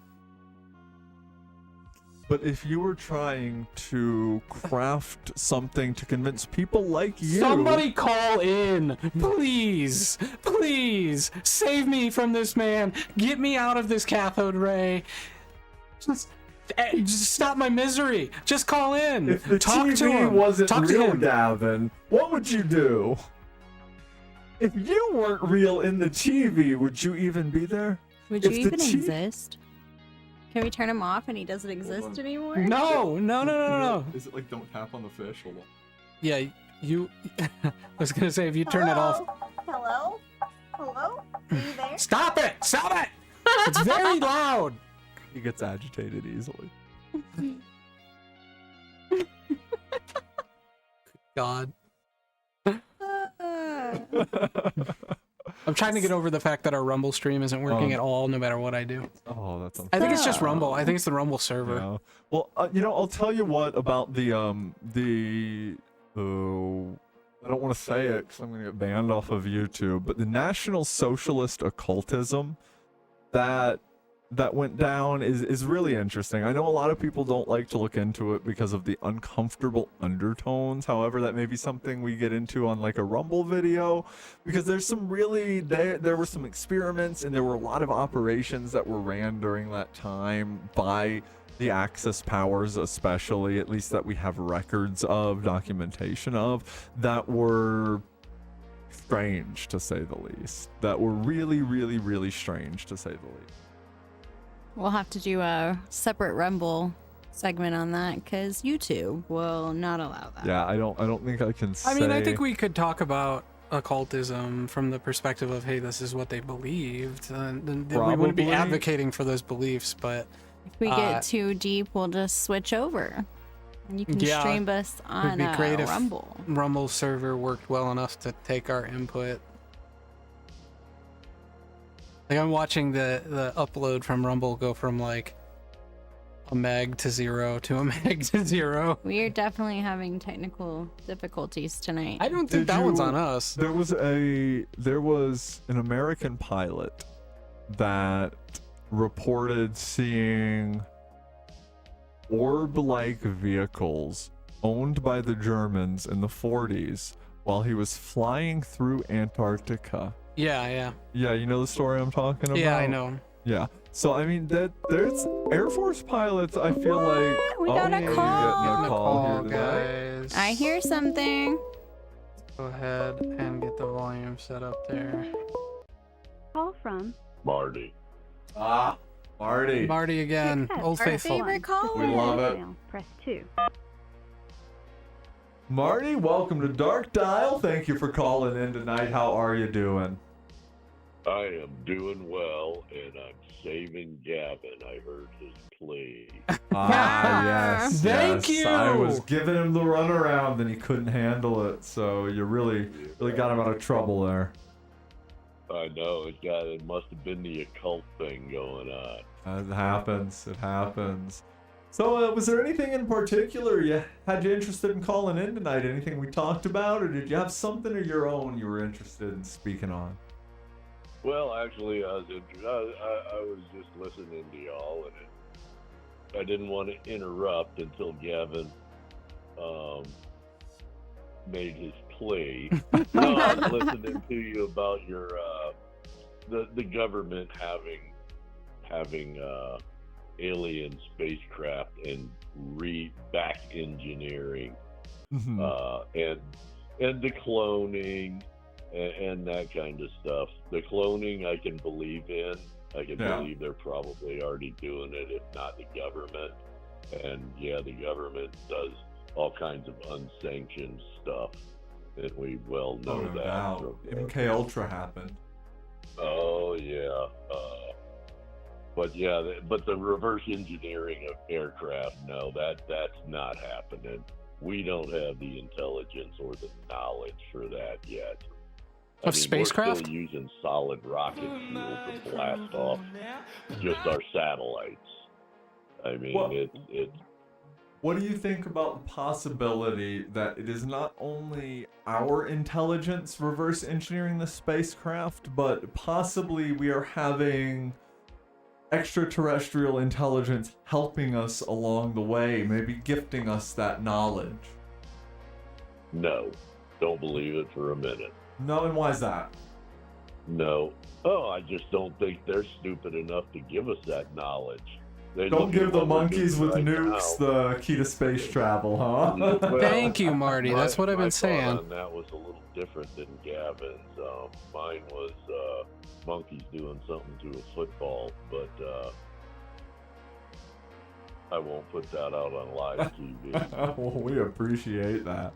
But if you were trying to craft something to convince people like you... Somebody call in, please, please save me from this man. Get me out of this cathode ray. Just stop my misery. Just call in. If the Talk TV to him. wasn't Talk to real, him. Gavin, what would you do? If you weren't real in the TV, would you even be there? Would you If the even T- exist? Can we turn him off and he doesn't exist anymore? No. Is it like don't tap on the fish? Hold on. Yeah, you. I was gonna say if you turn it off. Hello? Hello? Are you there? Stop it! Stop it! It's very loud. He gets agitated easily. God. I'm trying to get over the fact that our Rumble stream isn't working at all, no matter what I do. Oh, that's I think it's just Rumble. I think it's the Rumble server. Yeah. Well, you know, I'll tell you what about the I don't want to say it because I'm going to get banned off of YouTube, but the National Socialist occultism that went down is really interesting. I know a lot of people don't like to look into it because of the uncomfortable undertones. However, that may be something we get into on like a Rumble video, because there's some really, there were some experiments and there were a lot of operations that were ran during that time by the Axis powers, especially, at least that we have records of, documentation of, that were strange to say the least. That were really, really, really strange to say the least. We'll have to do a separate Rumble segment on that because YouTube will not allow that. Yeah, I don't think I can say. I mean, I think we could talk about occultism from the perspective of, hey, this is what they believed. And we wouldn't be Probably. advocating for those beliefs, but If we get too deep, we'll just switch over. And you can Yeah, stream us on be great if- Rumble. Rumble server worked well enough to take our input. Like, I'm watching the upload from Rumble go from like a meg to 0 to a meg to 0. We are definitely having technical difficulties tonight. I don't think Did that one's you- on us. There was an American pilot that reported seeing orb-like vehicles owned by the Germans in the 40s while he was flying through Antarctica. Yeah. Yeah, you know the story I'm talking about? Yeah, I know. Yeah. So I mean that there's Air Force pilots, I feel like We got a you're call. getting a call here today. guys. I hear something. Go ahead and get the volume set up there. Call from Marty. Ah, Marty. Marty again, Accept Old our Faithful. favorite caller. We love it. voicemail. Press 2. Marty, welcome to Dark Dial. Thank you for calling in tonight. How are you doing? I am doing well, and I'm saving Gavin. I heard his plea. Yes. Thank yes. I you. was giving him the runaround and he couldn't handle it. So you really got him out of trouble there. I know it must have been the occult thing going on. It happens. It happens. So was there anything in particular you had you interested in calling in tonight? Anything we talked about, or did you have something of your own you were interested in speaking on? Well, actually, I was just listening to y'all, and I didn't want to interrupt until Gavin made his plea. No, I was listening to you about your the government having alien spacecraft and back engineering Mhm. and the cloning and that kind of stuff. The cloning I can believe in. I can Yeah. believe they're probably already doing it, if not the government. And yeah, the government does all kinds of unsanctioned stuff, and we well know Oh, no that. doubt. MK Ultra happened. Oh yeah, but the reverse engineering of aircraft, no, that's not happening. We don't have the intelligence or the knowledge for that yet. Of spacecraft? We're still using solid rocket fuel to blast off just our satellites. I mean, Well- it's What do you think about the possibility that it is not only our intelligence reverse engineering the spacecraft, but possibly we are having extraterrestrial intelligence helping us along the way, maybe gifting us that knowledge? no, don't believe it for a minute. No, and why is that? No. Oh, I just don't think they're stupid enough to give us that knowledge. They Don't look give at the what we're monkeys doing with right nukes now. the key to space travel, huh? Well, Thank you, Marty. That's what I've my been thought saying. on that was a little different than Gavin's. Mine was monkeys doing something to a football, but I won't put that out on live TV. Well, we appreciate that.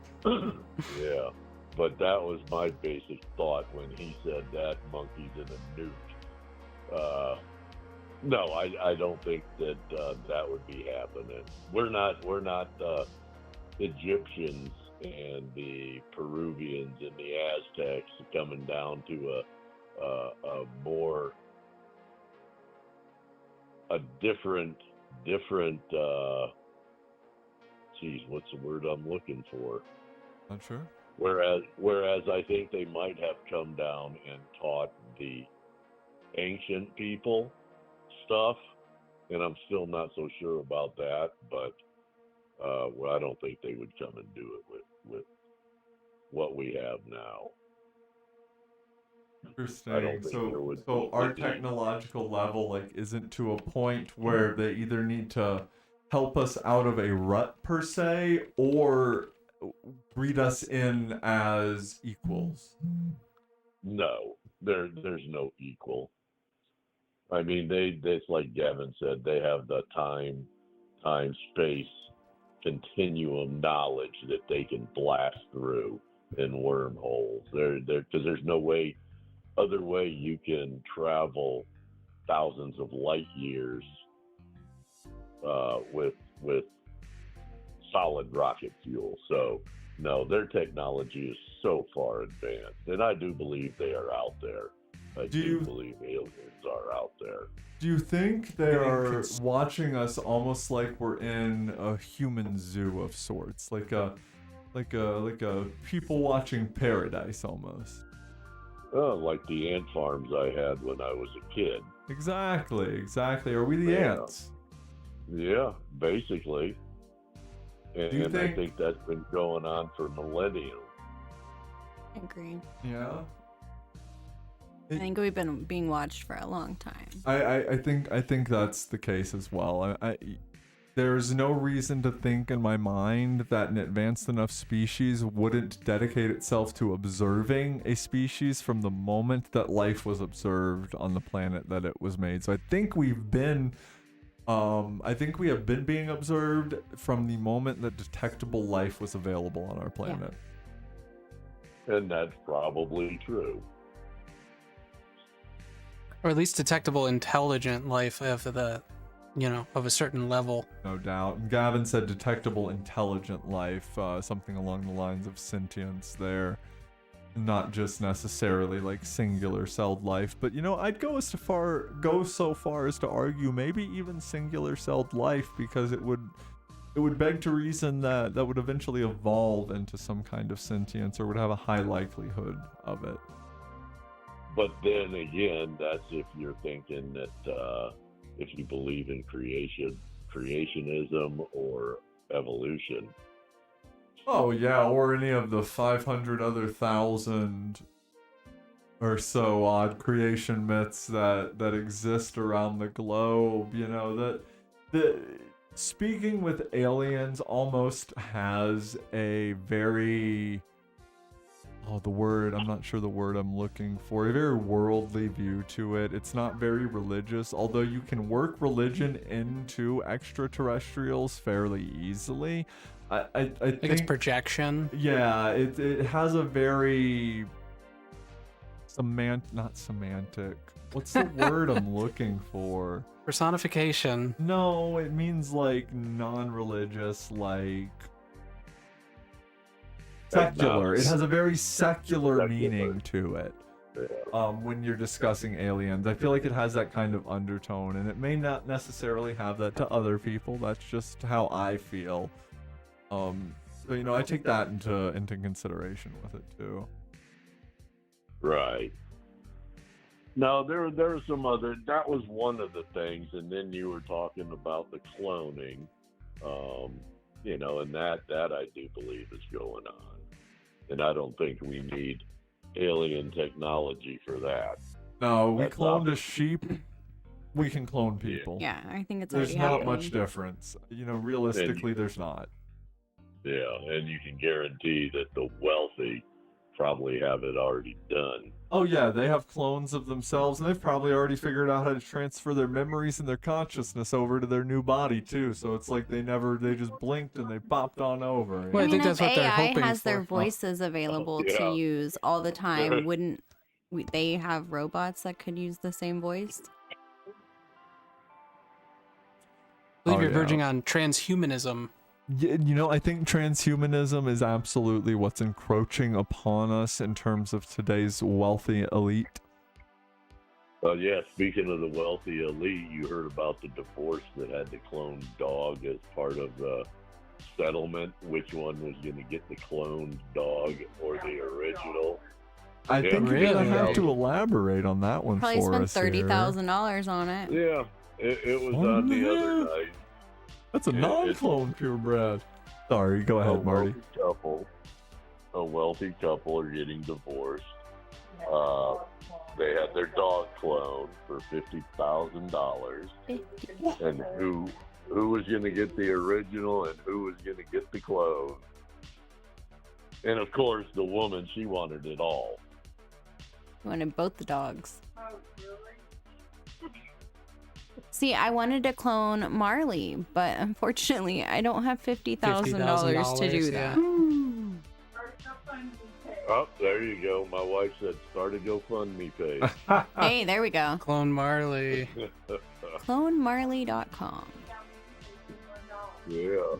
Yeah, but that was my basic thought when he said that monkeys in a nuke. No, I don't think that that would be happening. We're not Egyptians and the Peruvians and the Aztecs coming down to a different what's the word I'm looking for? Not sure. Whereas I think they might have come down and taught the ancient people stuff, and I'm still not so sure about that, but well, I don't think they would come and do it with what we have now. I don't Interesting. think there would So be our any- technological level isn't to a point where they either need to help us out of a rut per se, or breed us in as equals. No, there's no equal. I mean, it's like Gavin said, they have the time space continuum knowledge that they can blast through in wormholes. Because there's no other way you can travel thousands of light years with solid rocket fuel. So no, their technology is so far advanced, and I do believe they are out there. I do believe aliens are out there. Do you think they are watching us almost like we're in a human zoo of sorts, like a people watching paradise almost? Like the ant farms I had when I was a kid. Exactly. Are we the ants? Yeah, basically. And I think- think that's been going on for millennia. I agree. Yeah. I think we've been being watched for a long time. I think that's the case as well. There's no reason to think in my mind that an advanced enough species wouldn't dedicate itself to observing a species from the moment that life was observed on the planet that it was made. So I think we have been being observed from the moment that detectable life was available on our planet. And that's probably true. Or at least detectable intelligent life of of a certain level. No doubt. And Gavin said detectable intelligent life, something along the lines of sentience there. Not just necessarily like singular celled life, but I'd go so far as to argue maybe even singular celled life, because it would beg to reason that would eventually evolve into some kind of sentience, or would have a high likelihood of it. But then again, that's if you're thinking that if you believe in creationism or evolution. Oh yeah, or any of the 500 other thousand or so odd creation myths that exist around the globe. The speaking with aliens almost has a very I'm not sure the word I'm looking for. A very worldly view to it. It's not very religious, although you can work religion into extraterrestrials fairly easily. I think it's projection. Yeah, it has a very not semantic. What's the word I'm looking for? Personification. No, it means like non-religious, like secular. It has a very secular meaning to it. When you're discussing aliens, I feel like it has that kind of undertone, and it may not necessarily have that to other people. That's just how I feel. So I take that into consideration with it too. Right. No, there were some other. That was one of the things, and then you were talking about the cloning. And that I do believe is going on. And I don't think we need alien technology for that. No, we cloned a sheep. We can clone people. Yeah, I think it's There's already not happening. much difference. Realistically, there's not. Yeah, and you can guarantee that the wealthy probably have it already done. Oh yeah, they have clones of themselves, and they've probably already figured out how to transfer their memories and their consciousness over to their new body too. So it's like they just blinked and they popped on over. Well, I think that's if what they're AI hoping has their for. voices available to use all the time, wouldn't they have robots that could use the same voice? I believe you're verging on transhumanism. Yeah, I think transhumanism is absolutely what's encroaching upon us in terms of today's wealthy elite. Yeah, speaking of the wealthy elite, you heard about the divorce that had to clone dog as part of the settlement. Which one was going to get the cloned dog or the original? I think you're going to have to elaborate on that one Probably for us spent here. $30,000 on it. Yeah, it was on the other night. That's a non-clone purebred. Sorry, go ahead, Marty. A wealthy couple are getting divorced. They had their dog cloned for $50,000. And who was going to get the original and who was going to get the clone? And of course, the woman, she wanted it all. Wanted both the dogs. See, I wanted to clone Marley, but unfortunately, I don't have $50,000 to do that. Oh, there you go. My wife said start a GoFundMe page. Hey, there we go. Clone Marley. CloneMarley.com. Yeah.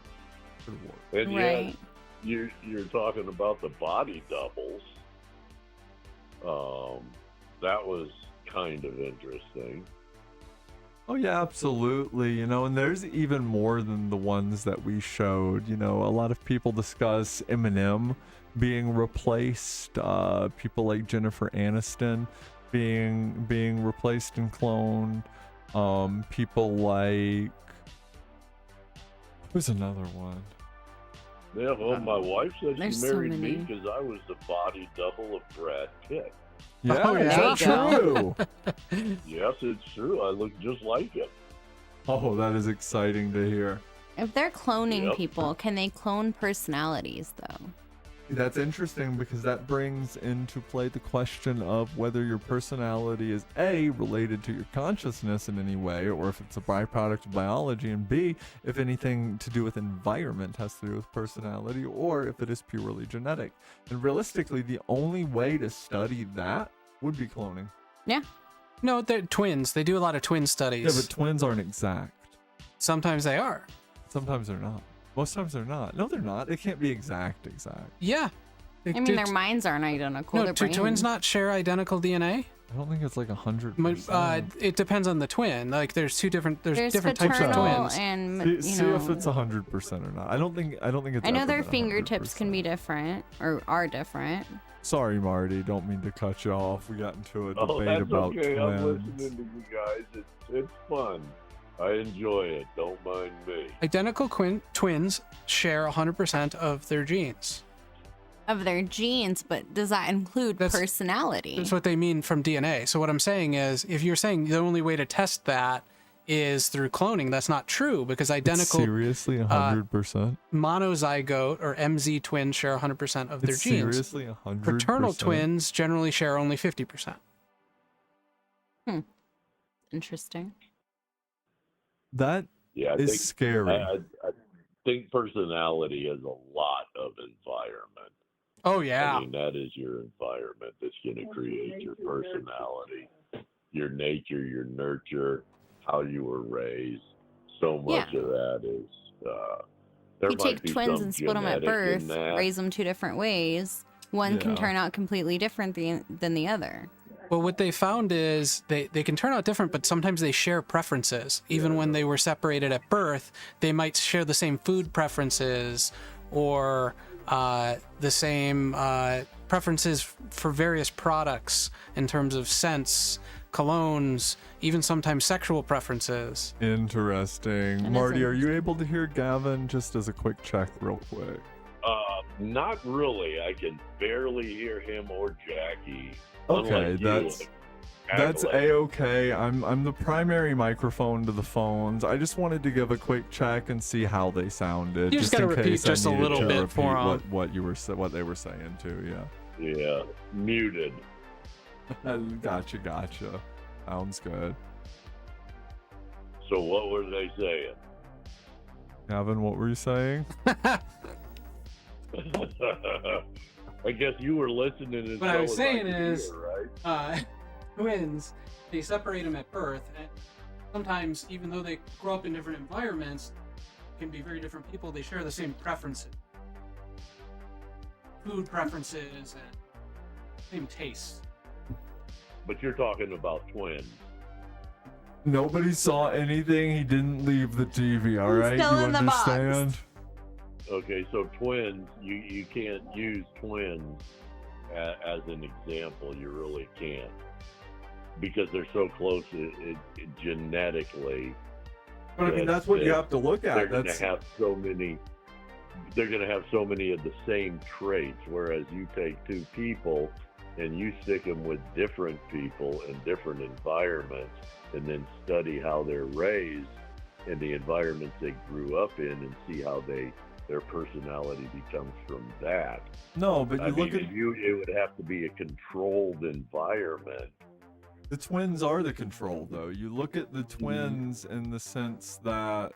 And Right. you're talking about the body doubles. That was kind of interesting. Oh yeah, absolutely. And there's even more than the ones that we showed. A lot of people discuss Eminem being replaced, people like Jennifer Aniston being replaced and cloned, people like, who's another one? Yeah, well, my wife said she There's so married me many. because I was the body double of Brad Pitt. Yeah, Oh, is yeah. that There true? Yes, it's true. I look just like him. Oh, that is exciting to hear. If they're cloning Yep. people, can they clone personalities though? That's interesting because that brings into play the question of whether your personality is A, related to your consciousness in any way, or if it's a byproduct of biology, and B, if anything to do with environment has to do with personality, or if it is purely genetic. And realistically, the only way to study that would be cloning. Yeah. No, they're twins. They do a lot of twin studies. Yeah, but twins aren't exact. Sometimes they are. Sometimes they're not. Most times they're not. No, they're not. They can't be exact. Yeah. I mean, their minds aren't identical. No, their do brains. twins not share identical DNA? I don't think it's like 100%. It depends on the twin. Like there's different There's different types of paternal twins. and See if it's 100% or not. I don't think it's. I know ever their been fingertips can 100%. be different or are different. Sorry, Marty. Don't mean to cut you off. We got into a debate Oh, that's about okay. I'm twins. listening to you guys. It's fun. I enjoy it. Don't mind me. Identical twins share 100% of their genes. Of their genes, but does that include That's- personality? That's what they mean from DNA. So what I'm saying is, if you're saying the only way to test that is through cloning, that's not true because identical Seriously, 100%. monozygote or MZ twins share 100% of their It's genes. seriously 100%. Fraternal twins generally share only 50%. Interesting. That Yeah, I is think scary. I think personality is a lot of environment. Oh yeah. I mean, that is your environment that's going to create your personality, your nature, your nurture, how you were raised. So much of that is. There You might take be twins some and split them at genetic in birth, that. raise them two different ways. One can Yeah. turn out completely different than the other. Well, what they found is they can turn out different, but sometimes they share preferences. Even when they were separated at birth, they might share the same food preferences or the same preferences for various products in terms of scents, colognes, even sometimes sexual preferences. Interesting. That Marty, is are you able to hear Gavin just as a quick check real quick? Not really. I can barely hear him or Jackie. Okay, Unlike you, that's like, That's Adelaide. a-okay. I'm the primary microphone to the phones. I just wanted to give a quick check and see how they sounded. You just gotta in repeat case I just a needed little to bit repeat for 'em. what they were saying too. Yeah. Yeah, muted. Gotcha. Sounds good. So what were they saying? Gavin, what were you saying? I guess you were listening as What I well was as saying could is- hear, right? Twins, they separate them at birth, and sometimes, even though they grow up in different environments, can be very different people, they share the same preferences. Food preferences and same tastes. But you're talking about twins. Nobody saw anything. He didn't leave the TV. All He's right, still you in the box. understand? Okay, so twins, you can't use twins as an example. You really can't. Because they're so close genetically. But I mean, that's what you have to look They're at. going That's to have so many. They're going to have so many of the same traits. Whereas you take two people and you stick them with different people in different environments, and then study how they're raised and the environments they grew up in, and see how their personality becomes from that. no, but you I look mean, at it would have to be a controlled environment. the twins are the control, though. You look at the twins in the sense that.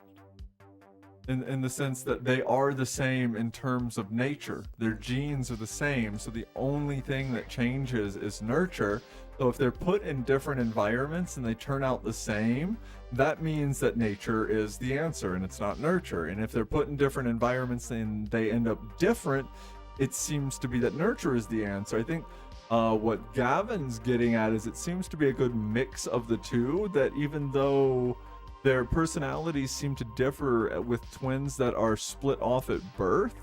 In the sense that they are the same in terms of nature. Their genes are the same, so the only thing that changes is nurture. So if they're put in different environments and they turn out the same, that means that nature is the answer and it's not nurture. And if they're put in different environments and they end up different, it seems to be that nurture is the answer. I think what Gavin's getting at is it seems to be a good mix of the two, that even though their personalities seem to differ with twins that are split off at birth,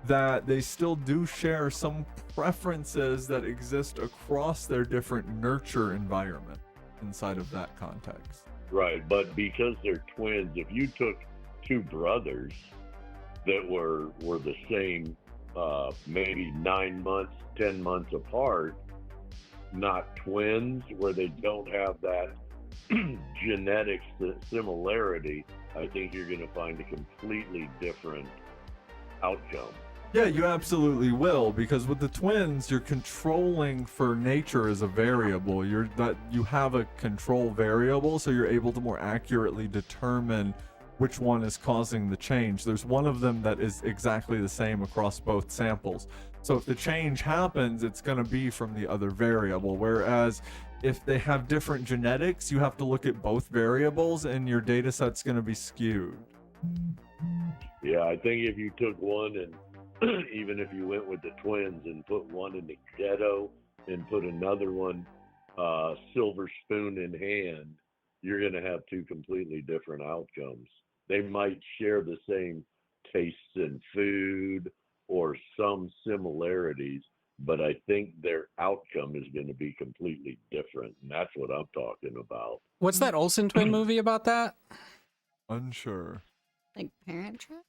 that they still do share some preferences that exist across their different nurture environment inside of that context. Right, but because they're twins, if you took two brothers that were the same, maybe 9 months, 10 months apart, not twins, where they don't have that genetic similarity, I think you're going to find a completely different outcome. Yeah, you absolutely will, because with the twins, you're controlling for nature as a variable. You have a control variable, so you're able to more accurately determine which one is causing the change. There's one of them that is exactly the same across both samples. So if the change happens, it's going to be from the other variable. Whereas if they have different genetics, you have to look at both variables and your data set's going to be skewed. Yeah, I think if you took one and even if you went with the twins and put one in the ghetto and put another one silver spoon in hand, you're going to have two completely different outcomes. They might share the same tastes in food or some similarities, but I think their outcome is going to be completely different. And that's what I'm talking about. What's that Olsen twin movie about that? Unsure. Like Parent Trap?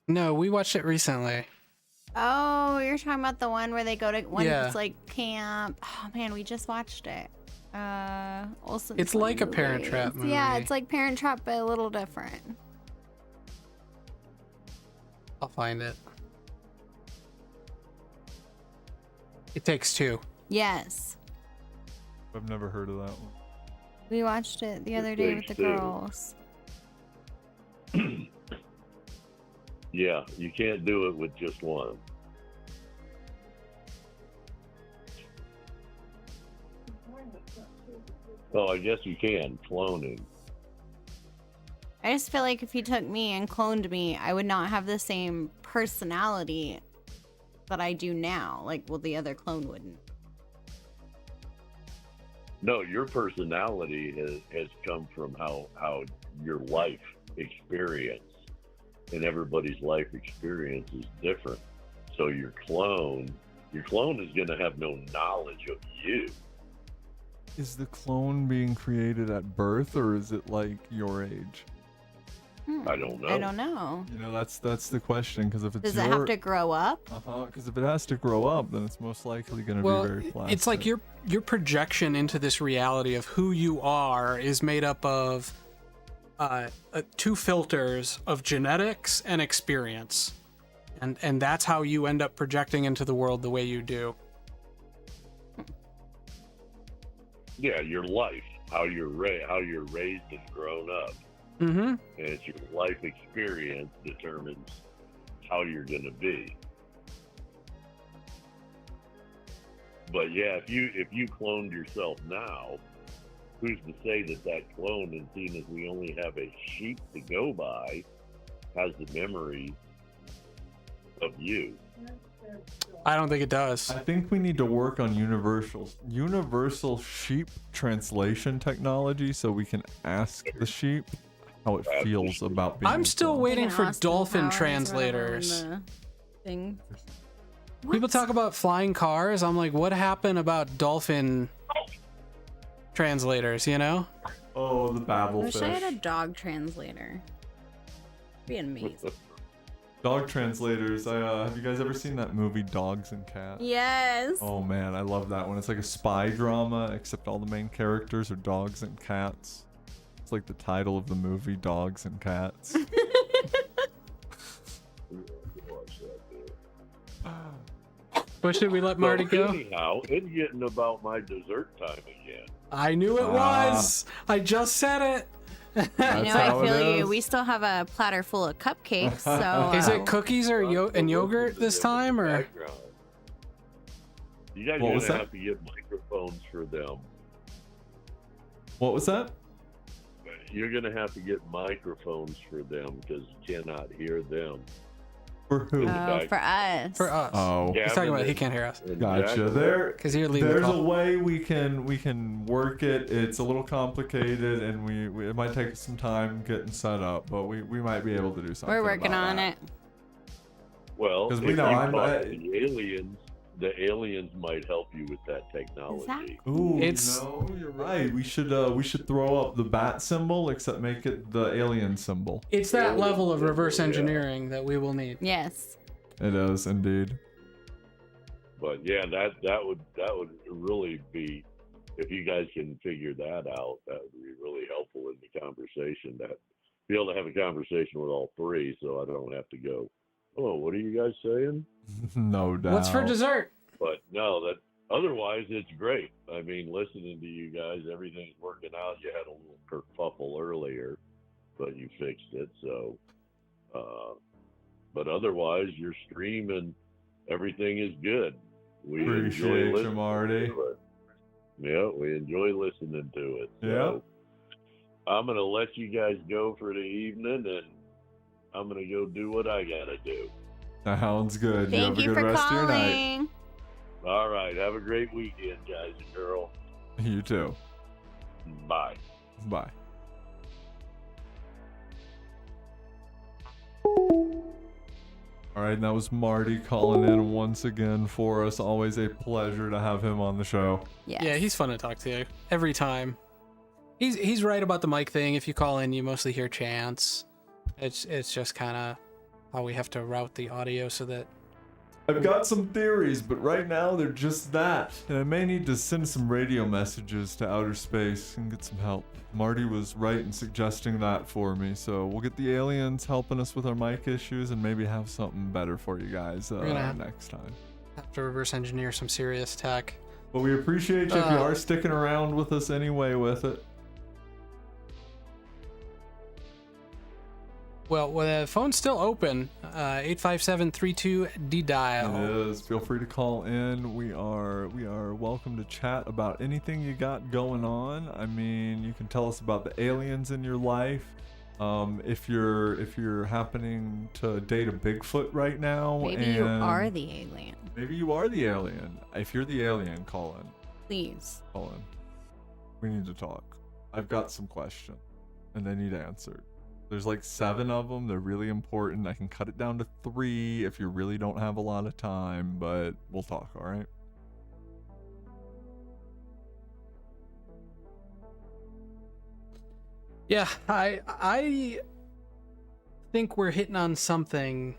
No, we watched it recently. Oh, you're talking about the one where they go to one Yeah. that's like camp. Oh man, we just watched it. Olsen It's twin like a Parent Trap movies. Yeah, movie. it's like Parent Trap, but a little different. I'll find it. It Takes Two. Yes. I've never heard of that one. We watched it the other day with the Takes Two. girls. Yeah, you can't do it with just one. Oh, I guess you can. Cloning. I just feel like if you took me and cloned me, I would not have the same personality that I do now. Like, well, the other clone wouldn't. No, your personality has come from how your life experience, and everybody's life experience is different. So your clone is going to have no knowledge of you. Is the clone being created at birth, or is it like your age? I don't know. I don't know. You know, that's the question, because if it's Does it have to grow up? Because if it has to grow up, then it's most likely going to be very plastic. It's like your projection into this reality of who you are is made up of two filters of genetics and experience, and that's how you end up projecting into the world the way you do. Yeah, your life, how you're raised and grown up. Mm-hmm. And it's your life experience determines how you're going to be. But yeah, if you cloned yourself now, who's to say that clone, and seeing as we only have a sheep to go by, has the memory of you? I don't think it does. I think we need to work on universal sheep translation technology, so we can ask the sheep how it feels about being. I'm still cloned. waiting for Austin dolphin Powers translators. or the thing. People talk about flying cars. I'm like, what happened about dolphin translators, you know? Oh, the babble Wish fish. I had a dog translator. Be amazing. Dog translators. Have you guys ever seen that movie Dogs and Cats? Yes. Oh man, I love that one. It's like a spy drama, except all the main characters are dogs and cats. It's like the title of the movie, Dogs and Cats. But should we let Marty go? Anyhow, it's getting about my dessert time again. I knew it was. I just said it. You know, how I it feel you. is. We still have a platter full of cupcakes, so Is it cookies or and yogurt this time, or? Background. You guys What are was gonna that? have to get microphones for them. What was that? You're gonna have to get microphones for them because you cannot hear them. For who? oh, for us. For us. Oh, He's talking about he can't hear us And gotcha. Jack- because you're leaving the There's a call. way we can work it. It's a little complicated, and we it might take some time getting set up, but we might be able to do something. We're working about on that. it. Well, because if we you know talk to the aliens might help you with that technology. Ooh, It's- you're right. We should throw up the bat symbol, except make it the alien symbol. It's that Alien level of symbol, reverse yeah. engineering that we will need. Yes. It is indeed. But yeah, that would really be, if you guys can figure that out, that would be really helpful in the conversation. That be able to have a conversation with all three, so I don't have to go, oh, what are you guys saying? No doubt. What's for dessert? But no, that otherwise it's great. I mean, listening to you guys, everything's working out. You had a little kerfuffle earlier, but you fixed it. So, but otherwise, your stream and everything is good. We enjoy Appreciate you, listening Marty. to it. Yeah, we enjoy listening to it. Yeah. So I'm gonna let you guys go for the evening, and I'm gonna go do what I gotta do. Sounds good. Thank have a you good for rest of your night. calling. All right, have a great weekend, guys and girl. You too. Bye. Bye. All right, and that was Marty calling in once again for us. Always a pleasure to have him on the show. Yes. Yeah, he's fun to talk to every time. He's right about the mic thing. If you call in, you mostly hear chants. It's just kind of how we have to route the audio so that. I've got some theories, but right now they're just that. And I may need to send some radio messages to outer space and get some help. Marty was right in suggesting that for me, so we'll get the aliens helping us with our mic issues and maybe have something better for you guys next time. Have to reverse engineer some serious tech. But we appreciate you if you are sticking around with us anyway with it. Well, the phone's still open. 857-32-D-dial. It is. Feel free to call in. We are welcome to chat about anything you got going on. I mean, you can tell us about the aliens in your life. If you're happening to date a Bigfoot right now, Maybe you are the alien. Maybe you are the alien. If you're the alien, call in. Please. Call in. We need to talk. I've got some questions, and they need answered. There's like 7 of them. They're really important. I can cut it down to 3 if you really don't have a lot of time, but we'll talk, all right? Yeah, I think we're hitting on something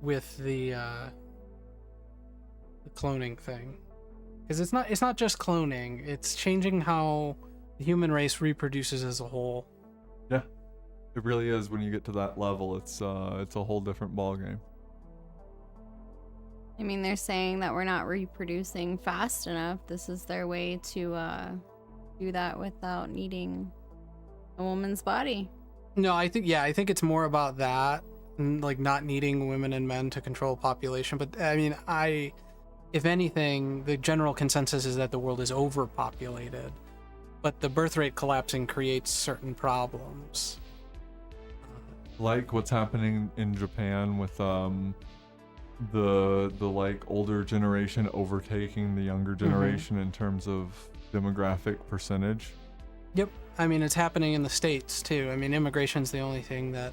with the cloning thing, because it's not just cloning. It's changing how the human race reproduces as a whole. Yeah, it really is. When you get to that level, it's a whole different ballgame. I mean, they're saying that we're not reproducing fast enough. This is their way to do that without needing a woman's body. No, I think it's more about that, like not needing women and men to control population. But I mean, if anything, the general consensus is that the world is overpopulated, but the birth rate collapsing creates certain problems. Like what's happening in Japan with the like older generation overtaking the younger generation in terms of demographic percentage. Yep. I mean, it's happening in the States too. I mean, immigration's the only thing that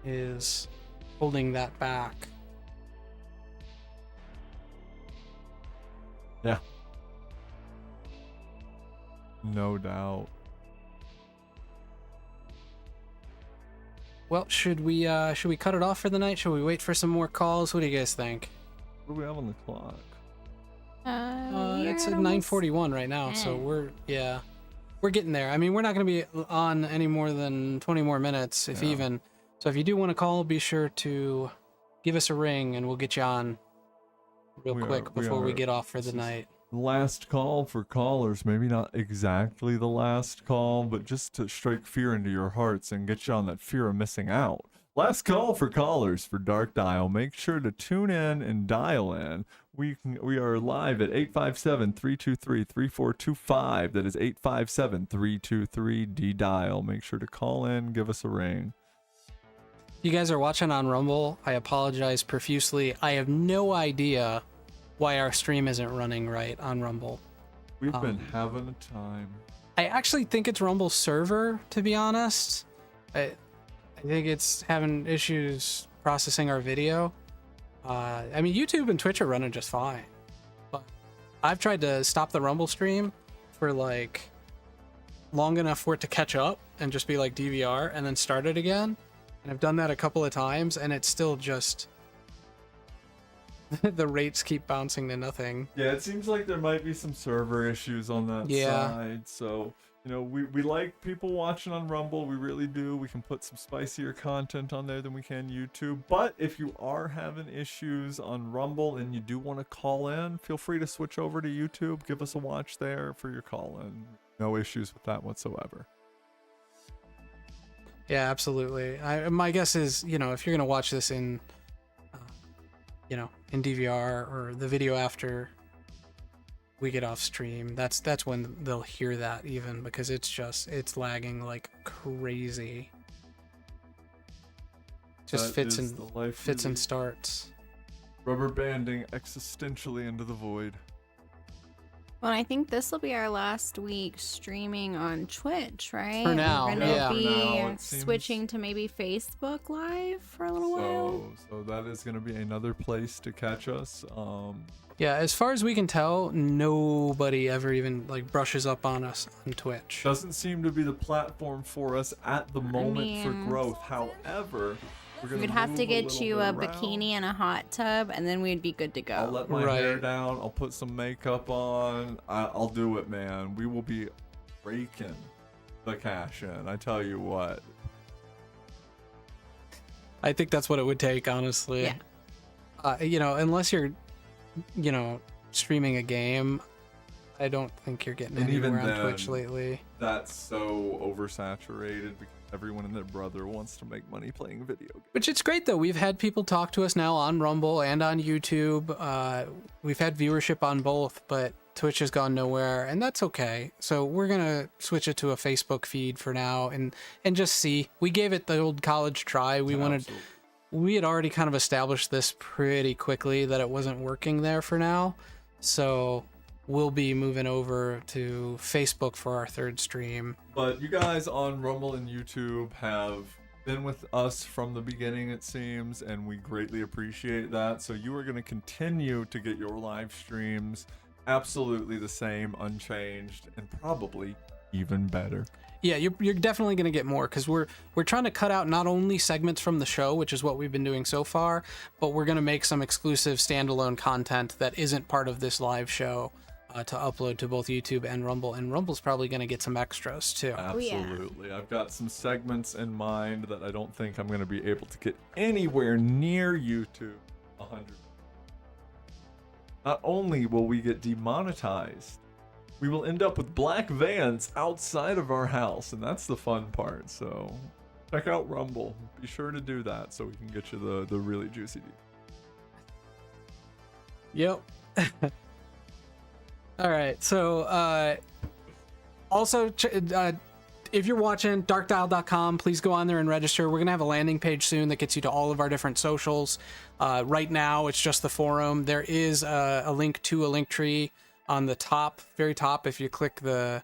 is holding that back. Yeah. No doubt. Well, should we cut it off for the night? Should we wait for some more calls? What do you guys think? What do we have on the clock? It's at 9:41 right now, so we're getting there. I mean, we're not going to be on any more than 20 more minutes, if even. So if you do want to call, be sure to give us a ring, and we'll get you on real quick before we get off for the night. Last call for callers. Maybe not exactly the last call, but just to strike fear into your hearts and get you on that fear of missing out. Last call for callers for Dark Dial. Make sure to tune in and dial in. We are live at 857-323-3425. That is 857-323-D-dial. Make sure to call in, give us a ring. You guys are watching on Rumble. I apologize profusely. I have no idea why our stream isn't running right on Rumble. We've been having a time. I actually think it's Rumble's server, to be honest. I think it's having issues processing our video. I mean, YouTube and Twitch are running just fine, but I've tried to stop the Rumble stream for like long enough for it to catch up and just be like DVR and then start it again. And I've done that a couple of times and it's still just the rates keep bouncing to nothing. Yeah, it seems like there might be some server issues on that side. So, you know, we like people watching on Rumble. We really do. We can put some spicier content on there than we can YouTube. But if you are having issues on Rumble and you do want to call in, feel free to switch over to YouTube. Give us a watch there for your call in. No issues with that whatsoever. Yeah, absolutely. My guess is, you know, if you're going to watch this in, you know, in DVR or the video after we get off stream, that's when they'll hear that even, because it's lagging like crazy. Just That fits is the life we and lead. starts. Rubber banding existentially into the void. Well, I think this will be our last week streaming on Twitch, right? For now, We're gonna yeah. be For now, it seems. switching to maybe Facebook Live for a little while. So that is going to be another place to catch us. Yeah, as far as we can tell, nobody ever even like brushes up on us on Twitch. Doesn't seem to be the platform for us at the moment for mean, growth. However, we're gonna We'd have to move get little you bit a around. bikini and a hot tub, and then we'd be good to I'll go. let my hair Right. down. I'll put some makeup on. I'll do it, man. We will be raking the cash in. I tell you what. I think that's what it would take, honestly. Yeah. You know, unless you're, you know, streaming a game, I don't think you're getting And even anywhere on Twitch then- lately. That's so oversaturated because everyone and their brother wants to make money playing video games. Which it's great though. We've had people talk to us now on Rumble and on YouTube. We've had viewership on both, but Twitch has gone nowhere, and that's okay. So we're gonna switch it to a Facebook feed for now, and just see. We gave it the old college try. Absolutely. We had already kind of established this pretty quickly that it wasn't working there for now. So we'll be moving over to Facebook for our third stream. But you guys on Rumble and YouTube have been with us from the beginning, it seems, and we greatly appreciate that. So you are going to continue to get your live streams absolutely the same, unchanged, and probably even better. Yeah, you're definitely going to get more, because we're trying to cut out not only segments from the show, which is what we've been doing so far, but we're going to make some exclusive standalone content that isn't part of this live show to upload to both YouTube and Rumble. And Rumble's probably going to get some extras too. yeah. Absolutely. I've got some segments in mind that I don't think I'm going to be able to get anywhere near YouTube 100. Not only will we get demonetized, we will end up with black vans outside of our house, and that's the fun part. So check out Rumble. Be sure to do that so we can get you the really juicy deal. Yep. All right. So, also, if you're watching darkdial.com, please go on there and register. We're going to have a landing page soon that gets you to all of our different socials. Right now, it's just the forum. There is a link to a link tree on the top, very top. If you click the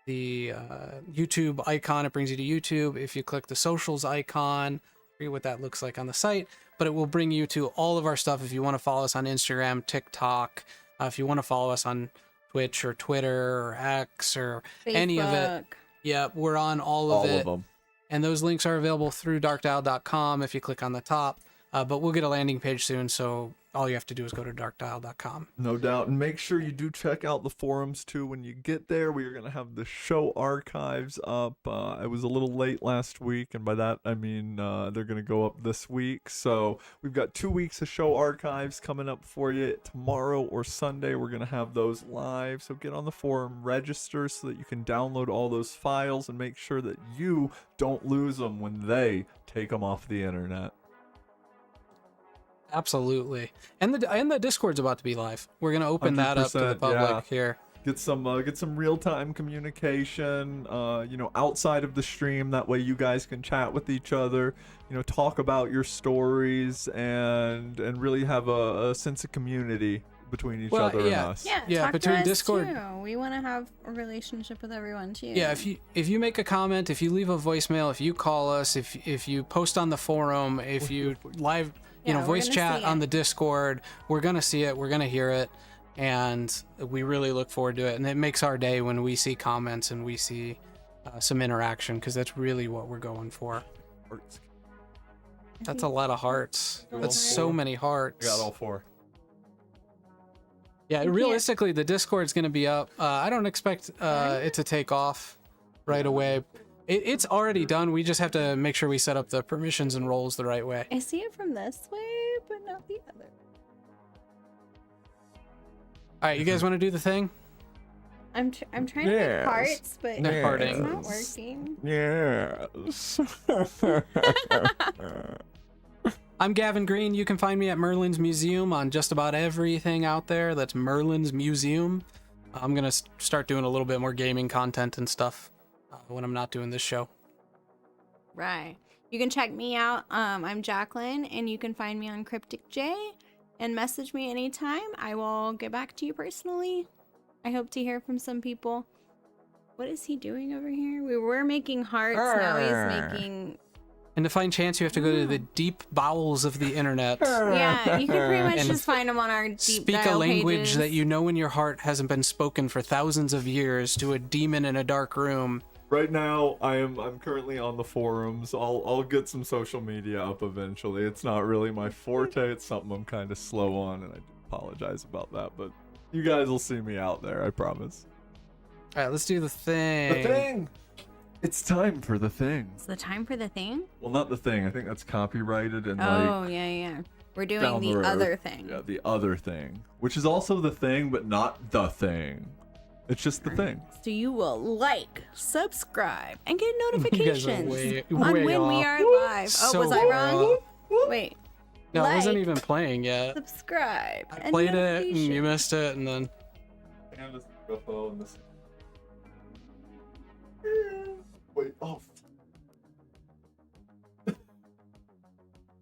YouTube icon, it brings you to YouTube. If you click the socials icon, I forget what that looks like on the site, but it will bring you to all of our stuff. If you want to follow us on Instagram, TikTok, if you want to follow us on Twitch or Twitter or X or any of it. Facebook. Yeah, we're on all of it. them. And those links are available through darkdial.com if you click on the top. But we'll get a landing page soon, so all you have to do is go to darkdial.com. No doubt. And make sure you do check out the forums too when you get there. We are going to have the show archives up. I was a little late last week, and by that I mean they're going to go up this week. So we've got 2 weeks of show archives coming up for you. Tomorrow or Sunday, we're going to have those live. So get on the forum, register so that you can download all those files and make sure that you don't lose them when they take them off the internet. Absolutely. And the Discord's about to be live. We're going to open that up to the 100%, public yeah. here. Get some real-time communication, outside of the stream. That way you guys can chat with each other, talk about your stories and really have a sense of community between each Well, other yeah. and us. Yeah, talk between to us Discord- too. We want to have a relationship with everyone too. Yeah, if you make a comment, if you leave a voicemail, if you call us, if you post on the forum, if you live, Yeah, we're voice gonna chat see on it. the Discord, we're gonna see it, we're gonna hear it, and we really look forward to it. And it makes our day when we see comments and we see some interaction, because that's really what we're going for. Hearts. That's a lot of hearts. All That's so four. many I hearts. got all 4. Yeah, You realistically, the Discord's going to be up. I don't expect it to take off right away. It's already done. We just have to make sure we set up the permissions and roles the right way. I see it from this way, but not the other. All right, you guys want to do the thing? I'm trying to make Yes. hearts, but No it's hearting. not working. Yes. I'm Gavin Green. You can find me at Merlin's Museum on just about everything out there. That's Merlin's Museum. I'm going to start doing a little bit more gaming content and stuff when I'm not doing this show. Right. You can check me out. I'm Jacqueline, and you can find me on Cryptic J and message me anytime. I will get back to you personally. I hope to hear from some people. What is he doing over here? We were making hearts. Now he's making. And to find Chance, you have to go to the deep bowels of the internet. Yeah, you can pretty much And just find him on our deep Speak a dial language pages. that you know in your heart hasn't been spoken for thousands of years to a demon in a dark room. Right now, I'm currently on the forums. I'll get some social media up eventually. It's not really my forte. It's something I'm kind of slow on, and I do apologize about that. But you guys will see me out there. I promise. All right, let's do the thing. The thing. It's time for the thing. It's the time for the thing? Well, not the thing. I think that's copyrighted and Oh, like yeah. We're doing down the road. other thing. Yeah, the other thing, which is also the thing, but not the thing. It's just the thing. So you will like, subscribe, and get You guys are notifications way on when we off. are live. Oh, So was I wrong? off. Wait. No, it wasn't Like, even playing yet. subscribe. I and played it and you notifications. missed it, and then And this UFO and this. Wait. Oh.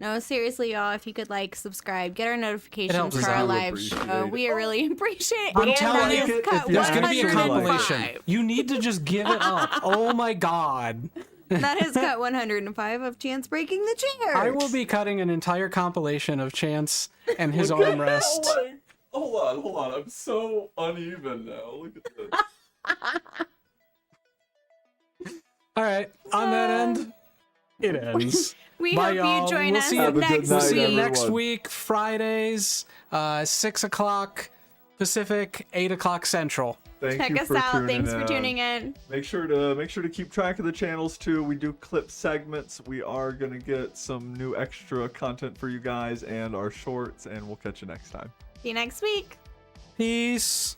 No, seriously, y'all, if you could like, subscribe, get our notifications helps for us our out. live Appreciate show. it. We really appreciate it. I'm And telling that you, is cut there's gonna be a 105. compilation. You need to just give it up. Oh my god. That is cut 105 of Chance breaking the chair. I will be cutting an entire compilation of Chance and his armrest. Hold on. I'm so uneven now. Look at this. All right, on that end, it ends. We Bye, hope y'all. you join We'll us see you Have a good next We'll night, see you week. next everyone. week, Fridays, 6 o'clock Pacific, 8 o'clock Central. Thank Check you us for out. tuning Thanks for in. tuning in. Make sure to keep track of the channels too. We do clip segments. We are gonna get some new extra content for you guys and our shorts, and we'll catch you next time. See you next week. Peace.